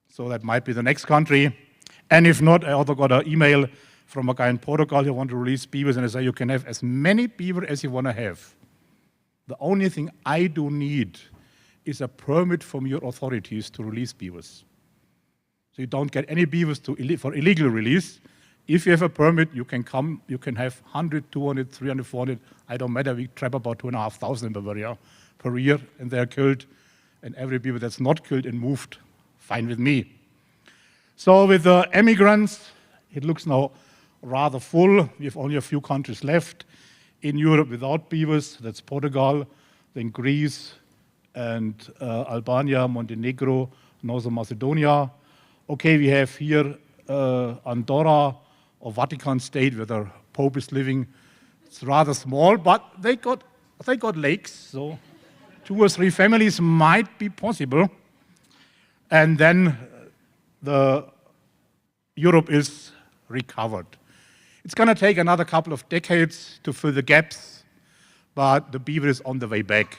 So that might be the next country. And if not, I also got an email from a guy in Portugal who wants to release beavers, and I say you can have as many beaver as you want to have. The only thing I do need is a permit from your authorities to release beavers. So you don't get any beavers for illegal release. If you have a permit, you can come, you can have 100, 200, 300, 400, I don't matter, we trap about 2,500 in Bavaria per year, and they're killed. And every beaver that's not killed and moved, fine with me. So with the immigrants, it looks now rather full. We have only a few countries left in Europe without beavers. That's Portugal, then Greece, and Albania, Montenegro, Northern Macedonia. Okay, we have here Andorra or Vatican State where the Pope is living. It's rather small, but they got lakes, so 2 or 3 families might be possible. And then Europe is recovered. It's going to take another couple of decades to fill the gaps, but the beaver is on the way back.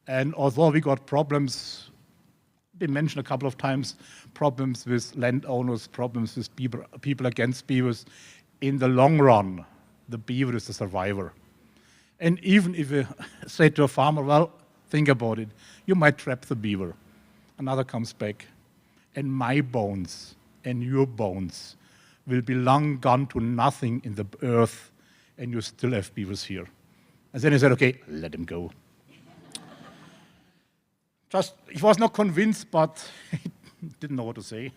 And although we got problems, been mentioned a couple of times, problems with landowners, problems with people against beavers, in the long run, the beaver is the survivor. And even if you say to a farmer, well, think about it, you might trap the beaver. Another comes back, and my bones and your bones will be long gone to nothing in the earth, and you still have beavers here. And then he said, okay, let him go. He was not convinced, but he didn't know what to say.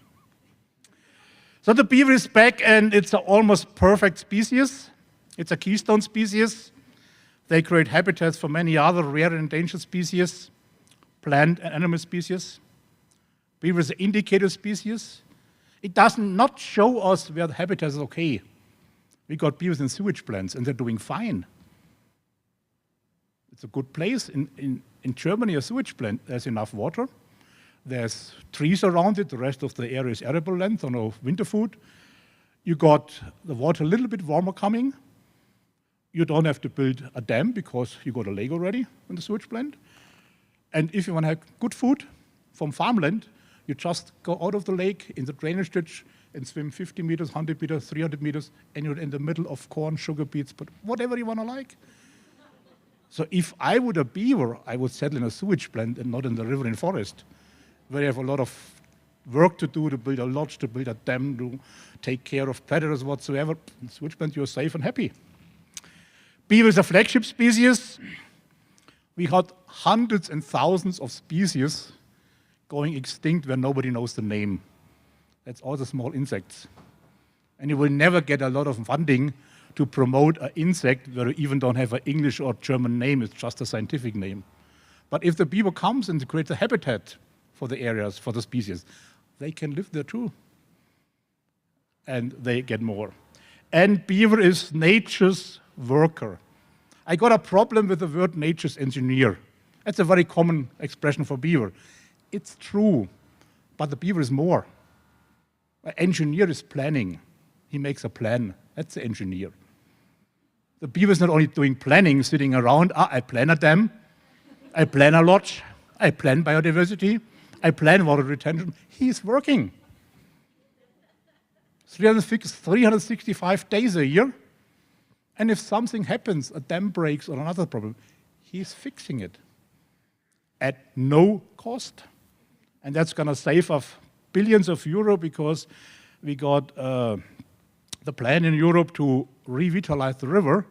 So the beaver is back, and it's an almost perfect species. It's a keystone species. They create habitats for many other rare and endangered species, plant and animal species. Beaver is an indicator species. It does not show us where the habitat is okay. We got beavers in sewage plants, and they're doing fine. It's a good place. In Germany, a sewage plant, there's enough water. There's trees around it. The rest of the area is arable land, so no winter food. You got the water a little bit warmer coming. You don't have to build a dam because you got a lake already in the sewage plant. And if you want to have good food from farmland, you just go out of the lake in the drainage ditch and swim 50 meters, 100 meters, 300 meters, and you're in the middle of corn, sugar beets, but whatever you want to like. So if I were a beaver, I would settle in a sewage plant and not in the river and forest, where you have a lot of work to do, to build a lodge, to build a dam, to take care of predators whatsoever. In sewage plant, you're safe and happy. Beaver is a flagship species. We had hundreds and thousands of species going extinct where nobody knows the name. That's all the small insects. And you will never get a lot of funding to promote an insect where you even don't have an English or German name, it's just a scientific name. But if the beaver comes and creates a habitat for the areas, for the species, they can live there too. And they get more. And beaver is nature's worker. I got a problem with the word nature's engineer. That's a very common expression for beaver. It's true, but the beaver is more. An engineer is planning. He makes a plan. That's the engineer. The beaver is not only doing planning, sitting around, I plan a dam, I plan a lodge, I plan biodiversity, I plan water retention. He's working. 365 days a year. And if something happens, a dam breaks or another problem, he's fixing it at no cost. And that's going to save us billions of euro because we got the plan in Europe to revitalize the river.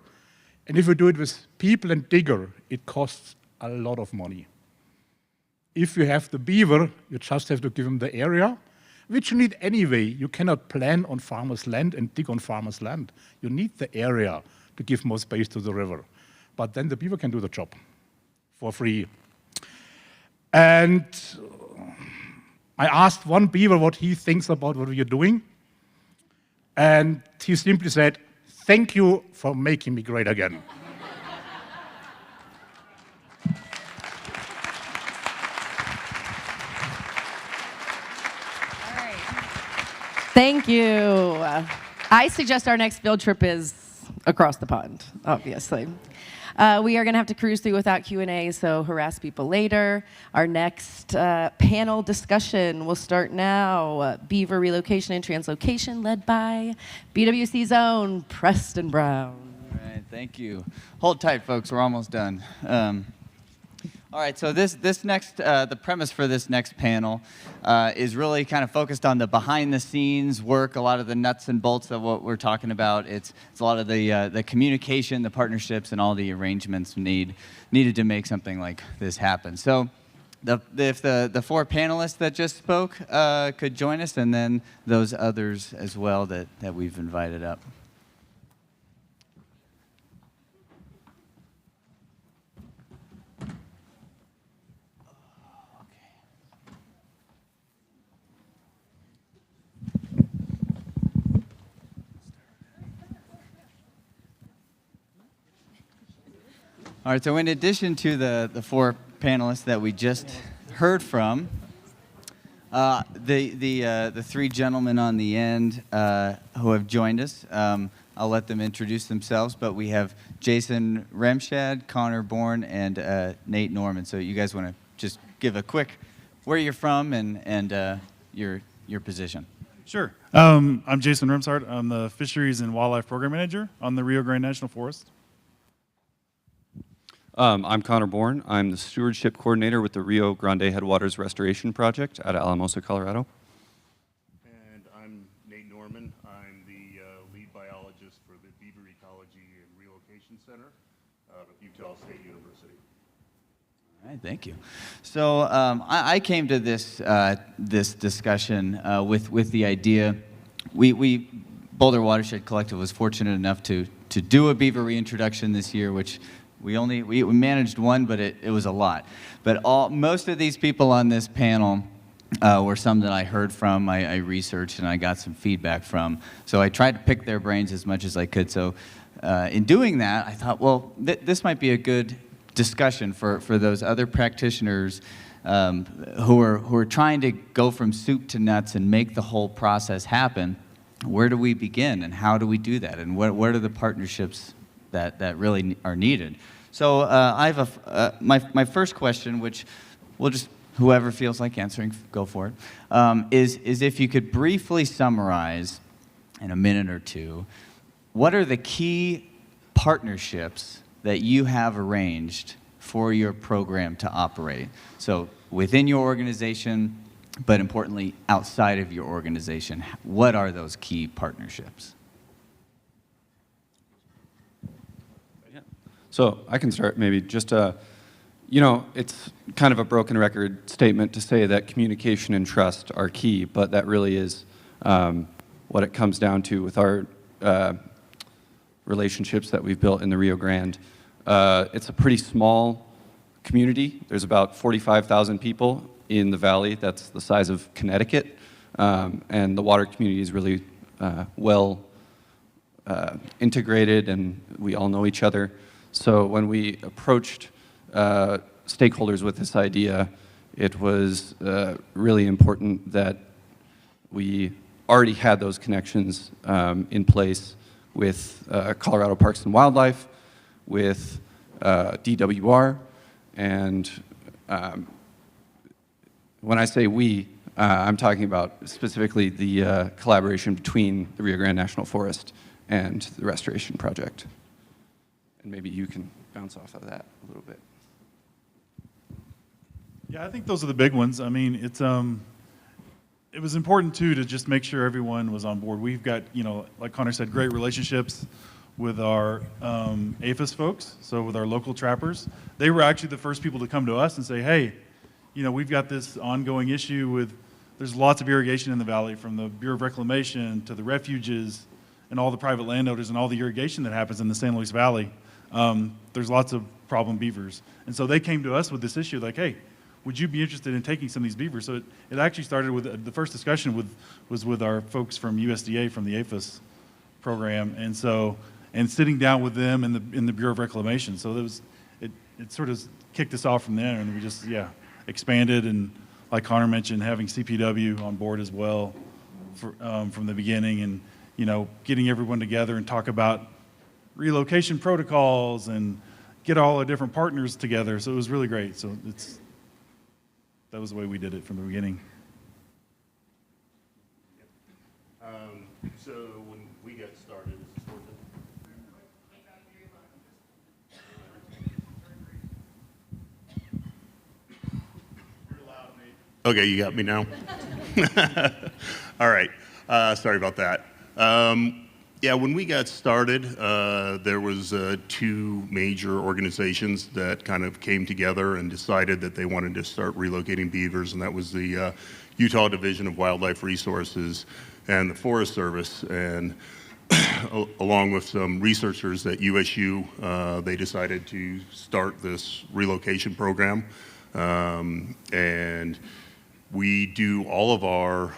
And if we do it with people and digger, it costs a lot of money. If you have the beaver, you just have to give them the area, which you need anyway. You cannot plan on farmers' land and dig on farmers' land. You need the area to give more space to the river. But then the beaver can do the job for free. And I asked one beaver what he thinks about what we are doing. And he simply said, "Thank you for making me great again." Thank you. I suggest our next field trip is across the pond, obviously. We are going to have to cruise through without Q&A, so harass people later. Our next panel discussion will start now. Beaver Relocation and Translocation, led by BWC's own Preston Brown. All right, thank you. Hold tight, folks. We're almost done. All right, so this next, the premise for this next panel is really kind of focused on the behind-the-scenes work, a lot of the nuts and bolts of what we're talking about. It's a lot of the communication, the partnerships, and all the arrangements needed to make something like this happen. So if the four panelists that just spoke could join us, and then those others as well that we've invited up. All right, so in addition to the four panelists that we just heard from, the three gentlemen on the end who have joined us, I'll let them introduce themselves, but we have Jason Remshardt, Connor Bourne, and Nate Norman. So you guys want to just give a quick where you're from and your position. Sure. I'm Jason Remshardt. I'm the Fisheries and Wildlife Program Manager on the Rio Grande National Forest. I'm Connor Bourne. I'm the Stewardship Coordinator with the Rio Grande Headwaters Restoration Project out of Alamosa, Colorado. And I'm Nate Norman. I'm the lead biologist for the Beaver Ecology and Relocation Center out of Utah State University. All right, thank you. So I came to this this discussion with the idea. We Boulder Watershed Collective was fortunate enough to do a beaver reintroduction this year, which we managed one, but it was a lot. But most of these people on this panel were some that I heard from, I researched, and I got some feedback from. So I tried to pick their brains as much as I could. So in doing that, I thought, well, this might be a good discussion for those other practitioners who are trying to go from soup to nuts and make the whole process happen. Where do we begin, and how do we do that, and what are the partnerships that really are needed? So I have my first question, which we'll just, whoever feels like answering, go for it, is if you could briefly summarize in a minute or two, what are the key partnerships that you have arranged for your program to operate? So within your organization, but importantly, outside of your organization, what are those key partnerships? So I can start maybe just, it's kind of a broken record statement to say that communication and trust are key, but that really is what it comes down to with our relationships that we've built in the Rio Grande. It's a pretty small community. There's about 45,000 people in the valley. That's the size of Connecticut. And the water community is really well integrated, and we all know each other. So when we approached stakeholders with this idea, it was really important that we already had those connections in place with Colorado Parks and Wildlife, with DWR, and when I say we, I'm talking about specifically the collaboration between the Rio Grande National Forest and the Restoration Project. And maybe you can bounce off of that a little bit. Yeah, I think those are the big ones. I mean, it was important too to just make sure everyone was on board. We've got, like Connor said, great relationships with our APHIS folks, so with our local trappers. They were actually the first people to come to us and say, hey, we've got this ongoing issue with, there's lots of irrigation in the valley, from the Bureau of Reclamation to the refuges and all the private landowners and all the irrigation that happens in the San Luis Valley. There's lots of problem beavers. And so they came to us with this issue like, hey, would you be interested in taking some of these beavers? So it actually started with, the first discussion was with our folks from USDA, from the APHIS program. And so, and sitting down with them in the Bureau of Reclamation. So it sort of kicked us off from there, and we just, expanded, and like Connor mentioned, having CPW on board as well from the beginning, you know, getting everyone together and talk about relocation protocols and get all the different partners together. So it was really great. So that was the way we did it from the beginning. So when we got started, is this working? Okay, you got me now? All right. Sorry about that. Yeah, when we got started, there was two major organizations that kind of came together and decided that they wanted to start relocating beavers, and that was the Utah Division of Wildlife Resources and the Forest Service. And along with some researchers at USU, they decided to start this relocation program. And we do all of our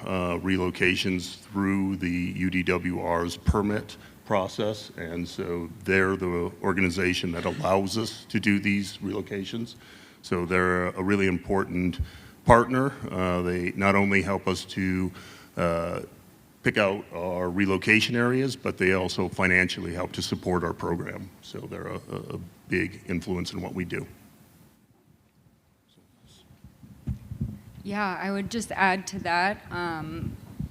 relocations through the UDWR's permit process, and so they're the organization that allows us to do these relocations. So they're a really important partner. They not only help us to pick out our relocation areas, but they also financially help to support our program. So they're a big influence in what we do. Yeah, I would just add to that,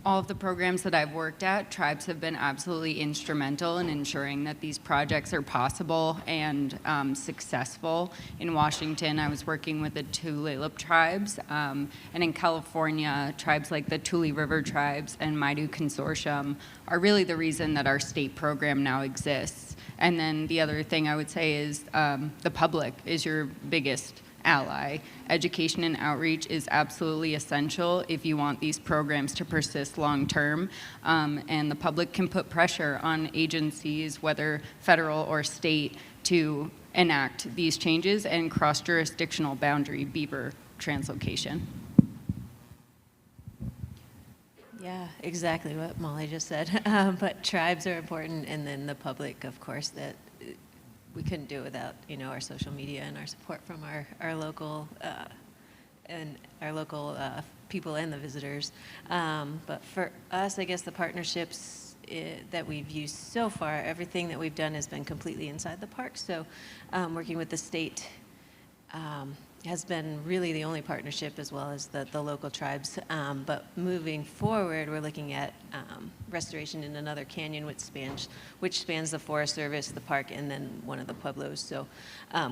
all of the programs that I've worked at, tribes have been absolutely instrumental in ensuring that these projects are possible and successful. In Washington, I was working with the Tulalip tribes, and in California, tribes like the Tule River tribes and Maidu Consortium are really the reason that our state program now exists. And then the other thing I would say is the public is your biggest ally. Education and outreach is absolutely essential if you want these programs to persist long term, and the public can put pressure on agencies, whether federal or state, to enact these changes and cross-jurisdictional boundary beaver translocation. Yeah, exactly what Molly just said. But tribes are important, and then the public, of course, that we couldn't do it without, you know, our social media and our support from our local people and the visitors. But for us, I guess the partnerships that we've used so far, everything that we've done has been completely inside the park. So working with the state has been really the only partnership, as well as the local tribes. But moving forward, we're looking at restoration in another canyon which spans the Forest Service, the park, and then one of the pueblos. So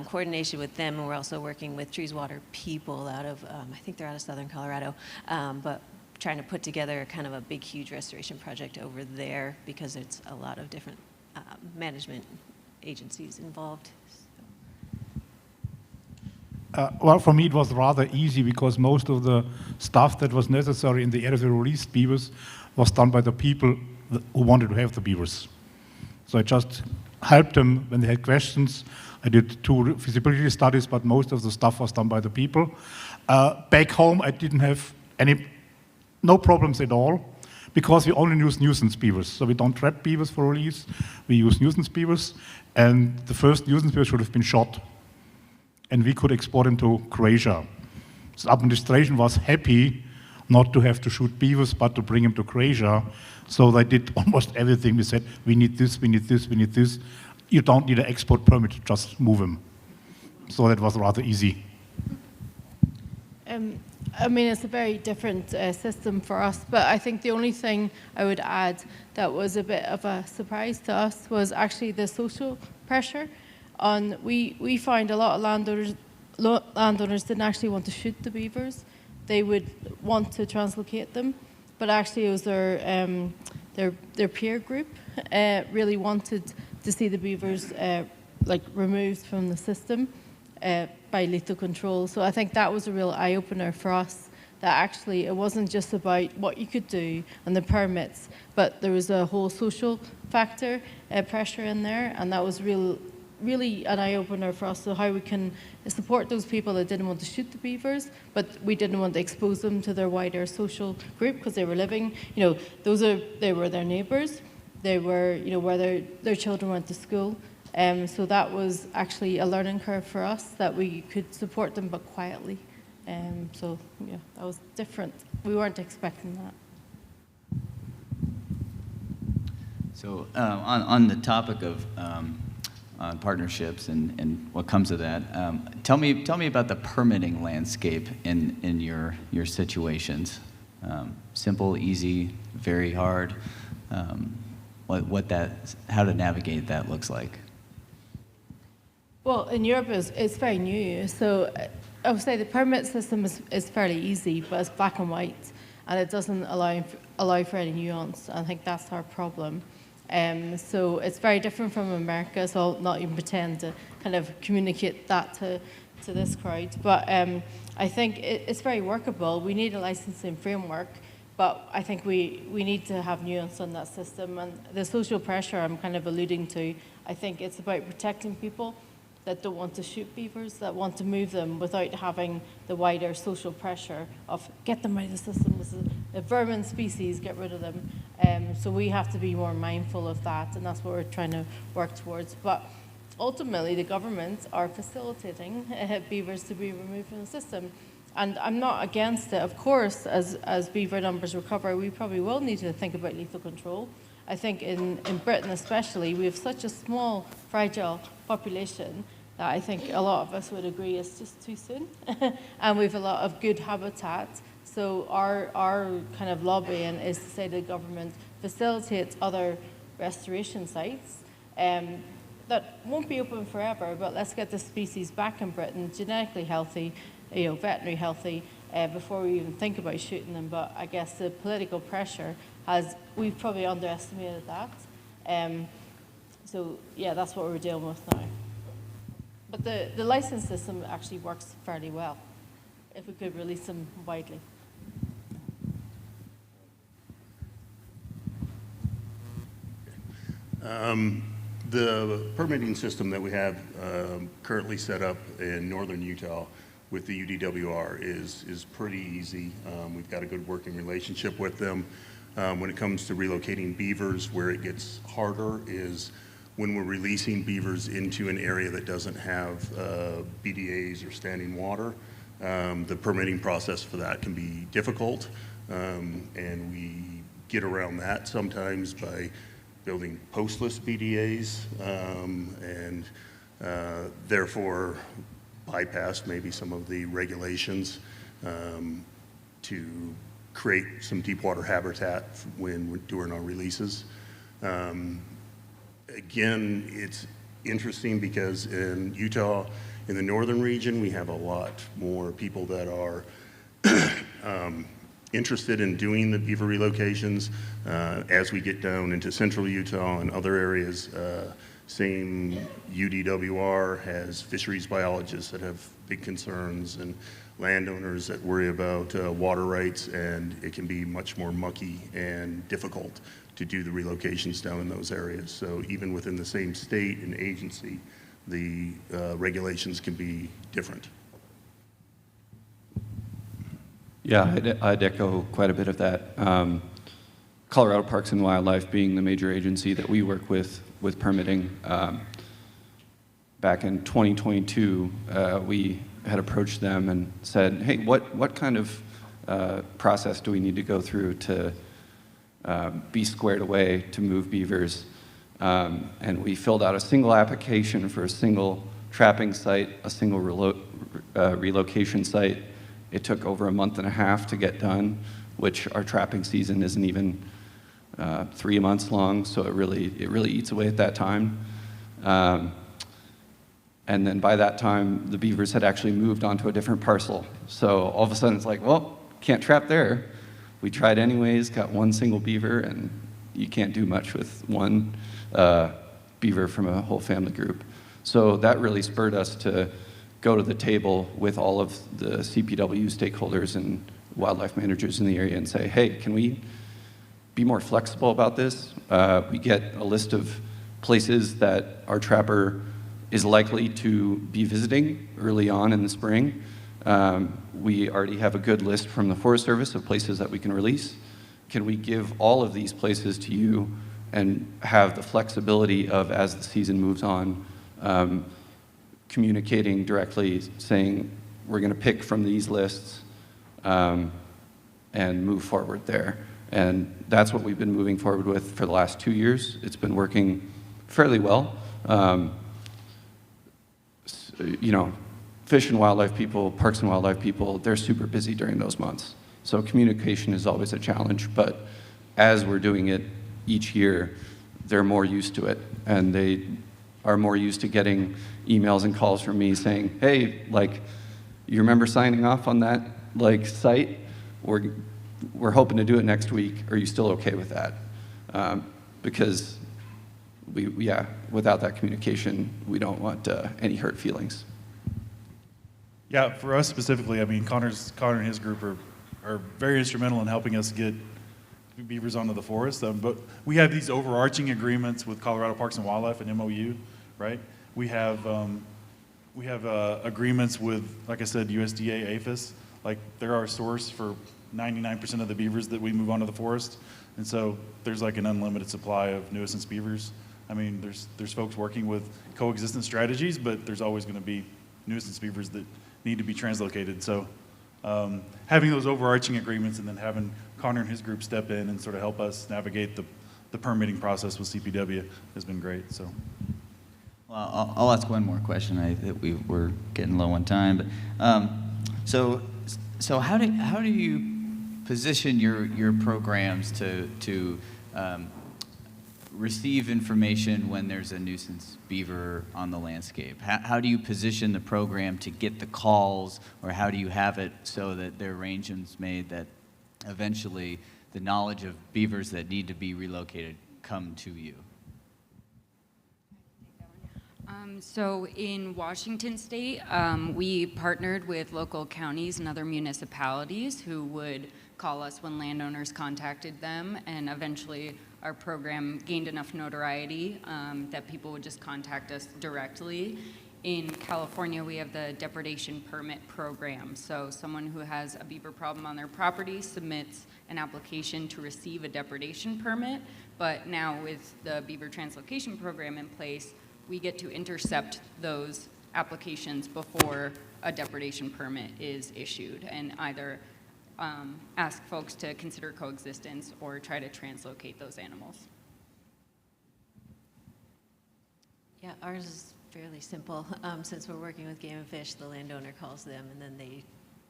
coordination with them, and we're also working with Trees Water people out of, I think they're out of southern Colorado, but trying to put together kind of a big, huge restoration project over there, because it's a lot of different management agencies involved. Well, for me, it was rather easy because most of the stuff that was necessary in the area of the released beavers was done by the people who wanted to have the beavers. So I just helped them when they had questions. I did 2 feasibility studies, but most of the stuff was done by the people. Back home, I didn't have no problems at all, because we only use nuisance beavers. So we don't trap beavers for release. We use nuisance beavers, and the first nuisance beaver should have been shot, and we could export them to Croatia. So the administration was happy not to have to shoot beavers, but to bring them to Croatia. So they did almost everything. We said, we need this, we need this, we need this. You don't need an export permit, just move them. So that was rather easy. I mean, it's a very different system for us, but I think the only thing I would add that was a bit of a surprise to us was actually the social pressure. We find a lot of landowners didn't actually want to shoot the beavers. They would want to translocate them, but actually it was their peer group really wanted to see the beavers like removed from the system by lethal control. So I think that was a real eye-opener for us, that actually it wasn't just about what you could do and the permits, but there was a whole social factor pressure in there, and that was really an eye-opener for us, so how we can support those people that didn't want to shoot the beavers, but we didn't want to expose them to their wider social group, because they were living, you know, they were their neighbors, they were, you know, where their children went to school. So that was actually a learning curve for us, that we could support them, but quietly. So yeah, that was different. We weren't expecting that. So on the topic of partnerships and what comes of that, tell me about the permitting landscape in your situations. Simple, easy, very hard. How to navigate that looks like. Well, in Europe, it's very new. So I would say the permit system is fairly easy, but it's black and white, and it doesn't allow for any nuance. I think that's our problem. So it's very different from America, so I'll not even pretend to kind of communicate that to this crowd. But I think it's very workable. We need a licensing framework, but I think we need to have nuance on that system. And the social pressure I'm kind of alluding to, I think it's about protecting people that don't want to shoot beavers, that want to move them without having the wider social pressure of get them out of the system. This is a vermin species, get rid of them. So we have to be more mindful of that, and that's what we're trying to work towards. But ultimately, the governments are facilitating beavers to be removed from the system. And I'm not against it. Of course, as beaver numbers recover, we probably will need to think about lethal control. I think in Britain especially, we have such a small, fragile population that I think a lot of us would agree is just too soon. And we have a lot of good habitat. So our kind of lobbying is to say to the government, facilitate other restoration sites that won't be open forever, but let's get the species back in Britain, genetically healthy, veterinary healthy, before we even think about shooting them. But I guess the political pressure we've probably underestimated that. So yeah, that's what we're dealing with now. But the license system actually works fairly well, if we could release them widely. The permitting system that we have currently set up in northern Utah with the UDWR is pretty easy. We've got a good working relationship with them. When it comes to relocating beavers, where it gets harder is when we're releasing beavers into an area that doesn't have BDAs or standing water. The permitting process for that can be difficult, and we get around that sometimes by building postless BDAs, and therefore bypass maybe some of the regulations to create some deep water habitat when we're doing our releases. Again, it's interesting because in Utah, in the northern region, we have a lot more people that are interested in doing the beaver relocations. As we get down into central Utah and other areas, same UDWR has fisheries biologists that have big concerns and landowners that worry about water rights, and it can be much more mucky and difficult to do the relocations down in those areas. So even within the same state and agency, the regulations can be different. Yeah, I'd echo quite a bit of that. Colorado Parks and Wildlife being the major agency that we work with permitting. Back in 2022, we had approached them and said, hey, what kind of process do we need to go through to be squared away to move beavers? And we filled out a single application for a single trapping site, a single relocation site. It took over a month and a half to get done, which our trapping season isn't even 3 months long, so it really eats away at that time. And then by that time, the beavers had actually moved onto a different parcel. So all of a sudden it's like, well, can't trap there. We tried anyways, got one single beaver, and you can't do much with one beaver from a whole family group. So that really spurred us to go to the table with all of the CPW stakeholders and wildlife managers in the area and say, hey, can we be more flexible about this? We get a list of places that our trapper is likely to be visiting early on in the spring. We already have a good list from the Forest Service of places that we can release. Can we give all of these places to you and have the flexibility of, as the season moves on, communicating directly, saying, we're gonna pick from these lists and move forward there. And that's what we've been moving forward with for the last 2 years. It's been working fairly well. You know, Fish and Wildlife people, Parks and Wildlife people, they're super busy during those months. So communication is always a challenge, but as we're doing it each year, they're more used to it, and they are more used to getting emails and calls from me saying, hey, like, you remember signing off on that, like, site? We're hoping to do it next week. Are you still okay with that? Because without that communication, we don't want any hurt feelings. Yeah, for us specifically, I mean, Connor and his group are very instrumental in helping us get beavers onto the forest. But we have these overarching agreements with Colorado Parks and Wildlife and MOU, right? We have agreements with, like I said, USDA, APHIS. Like, they're our source for 99% of the beavers that we move onto the forest. And so there's like an unlimited supply of nuisance beavers. I mean, there's folks working with coexistence strategies, but there's always going to be nuisance beavers that need to be translocated. So having those overarching agreements and then having Connor and his group step in and sort of help us navigate the permitting process with CPW has been great. So. Well, I'll ask one more question. We're getting low on time, but so how do you position your programs to receive information when there's a nuisance beaver on the landscape? How do you position the program to get the calls, or how do you have it so that there are arrangements made that eventually the knowledge of beavers that need to be relocated come to you? So in Washington State, we partnered with local counties and other municipalities who would call us when landowners contacted them, and eventually our program gained enough notoriety that people would just contact us directly. In California, we have the depredation permit program. So someone who has a beaver problem on their property submits an application to receive a depredation permit, but now with the beaver translocation program in place, we get to intercept those applications before a depredation permit is issued and either ask folks to consider coexistence or try to translocate those animals. Yeah, ours is fairly simple. Since we're working with Game and Fish, the landowner calls them and then they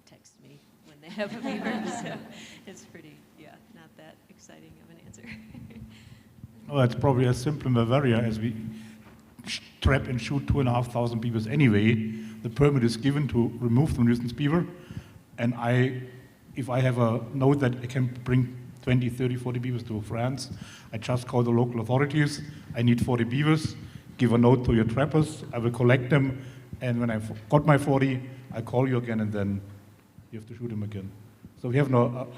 text me when they have a beaver. So it's pretty, not that exciting of an answer. Well, it's probably as simple in Bavaria as we trap and shoot 2,500 beavers anyway. The permit is given to remove the nuisance beaver, and if I have a note that I can bring 20, 30, 40 beavers to France, I just call the local authorities. I need 40 beavers. Give a note to your trappers. I will collect them, and when I've got my 40, I call you again, and then you have to shoot them again. So we have now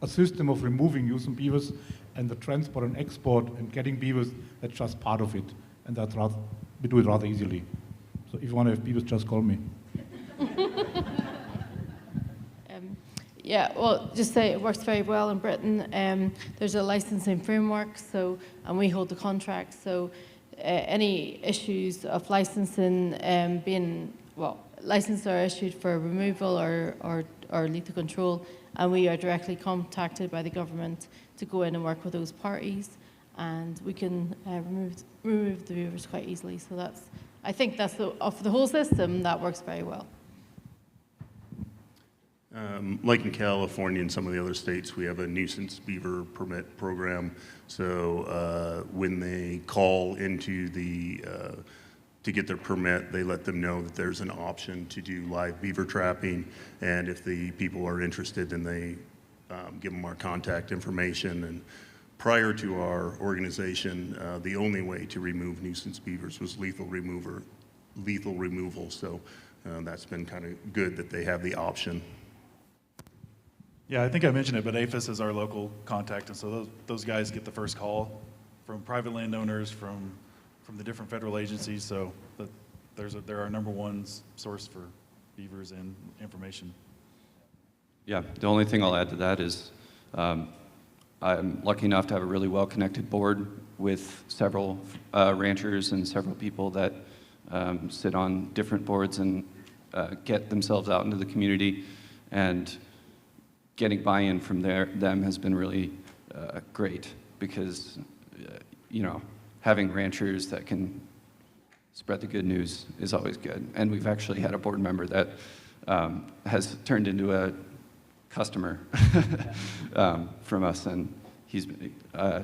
a system of removing nuisance beavers, and the transport and export and getting beavers, that's just part of it. And we do it rather easily. So if you want to have beavers, just call me. Yeah, well, just say it works very well in Britain. There's a licensing framework, and we hold the contract. So any issues of licensing licenses are issued for removal or lethal control, and we are directly contacted by the government to go in and work with those parties, and we can remove the beavers quite easily. So I think that's of the whole system, that works very well. Like in California and some of the other states, we have a nuisance beaver permit program. So when they call into to get their permit, they let them know that there's an option to do live beaver trapping. And if the people are interested, then they give them our contact information. And prior to our organization, the only way to remove nuisance beavers was lethal removal. So that's been kind of good that they have the option. Yeah, I think I mentioned it, but APHIS is our local contact, and so those guys get the first call from private landowners, from the different federal agencies. So they're our number one source for beavers and information. Yeah, the only thing I'll add to that is I'm lucky enough to have a really well-connected board with several ranchers and several people that sit on different boards and get themselves out into the community. And getting buy-in from them has been really great because, you know, having ranchers that can spread the good news is always good. And we've actually had a board member that has turned into a customer from us, and he's. I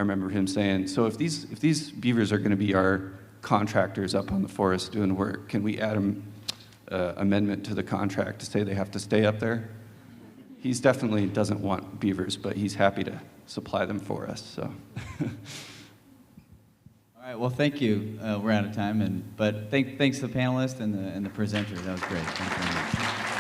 remember him saying, "So if these beavers are going to be our contractors up on the forest doing work, can we add an amendment to the contract to say they have to stay up there?" He's definitely doesn't want beavers, but he's happy to supply them for us. So. All right, well, thank you. We're out of time, but thanks to the panelists and the presenter. That was great. Thanks very much.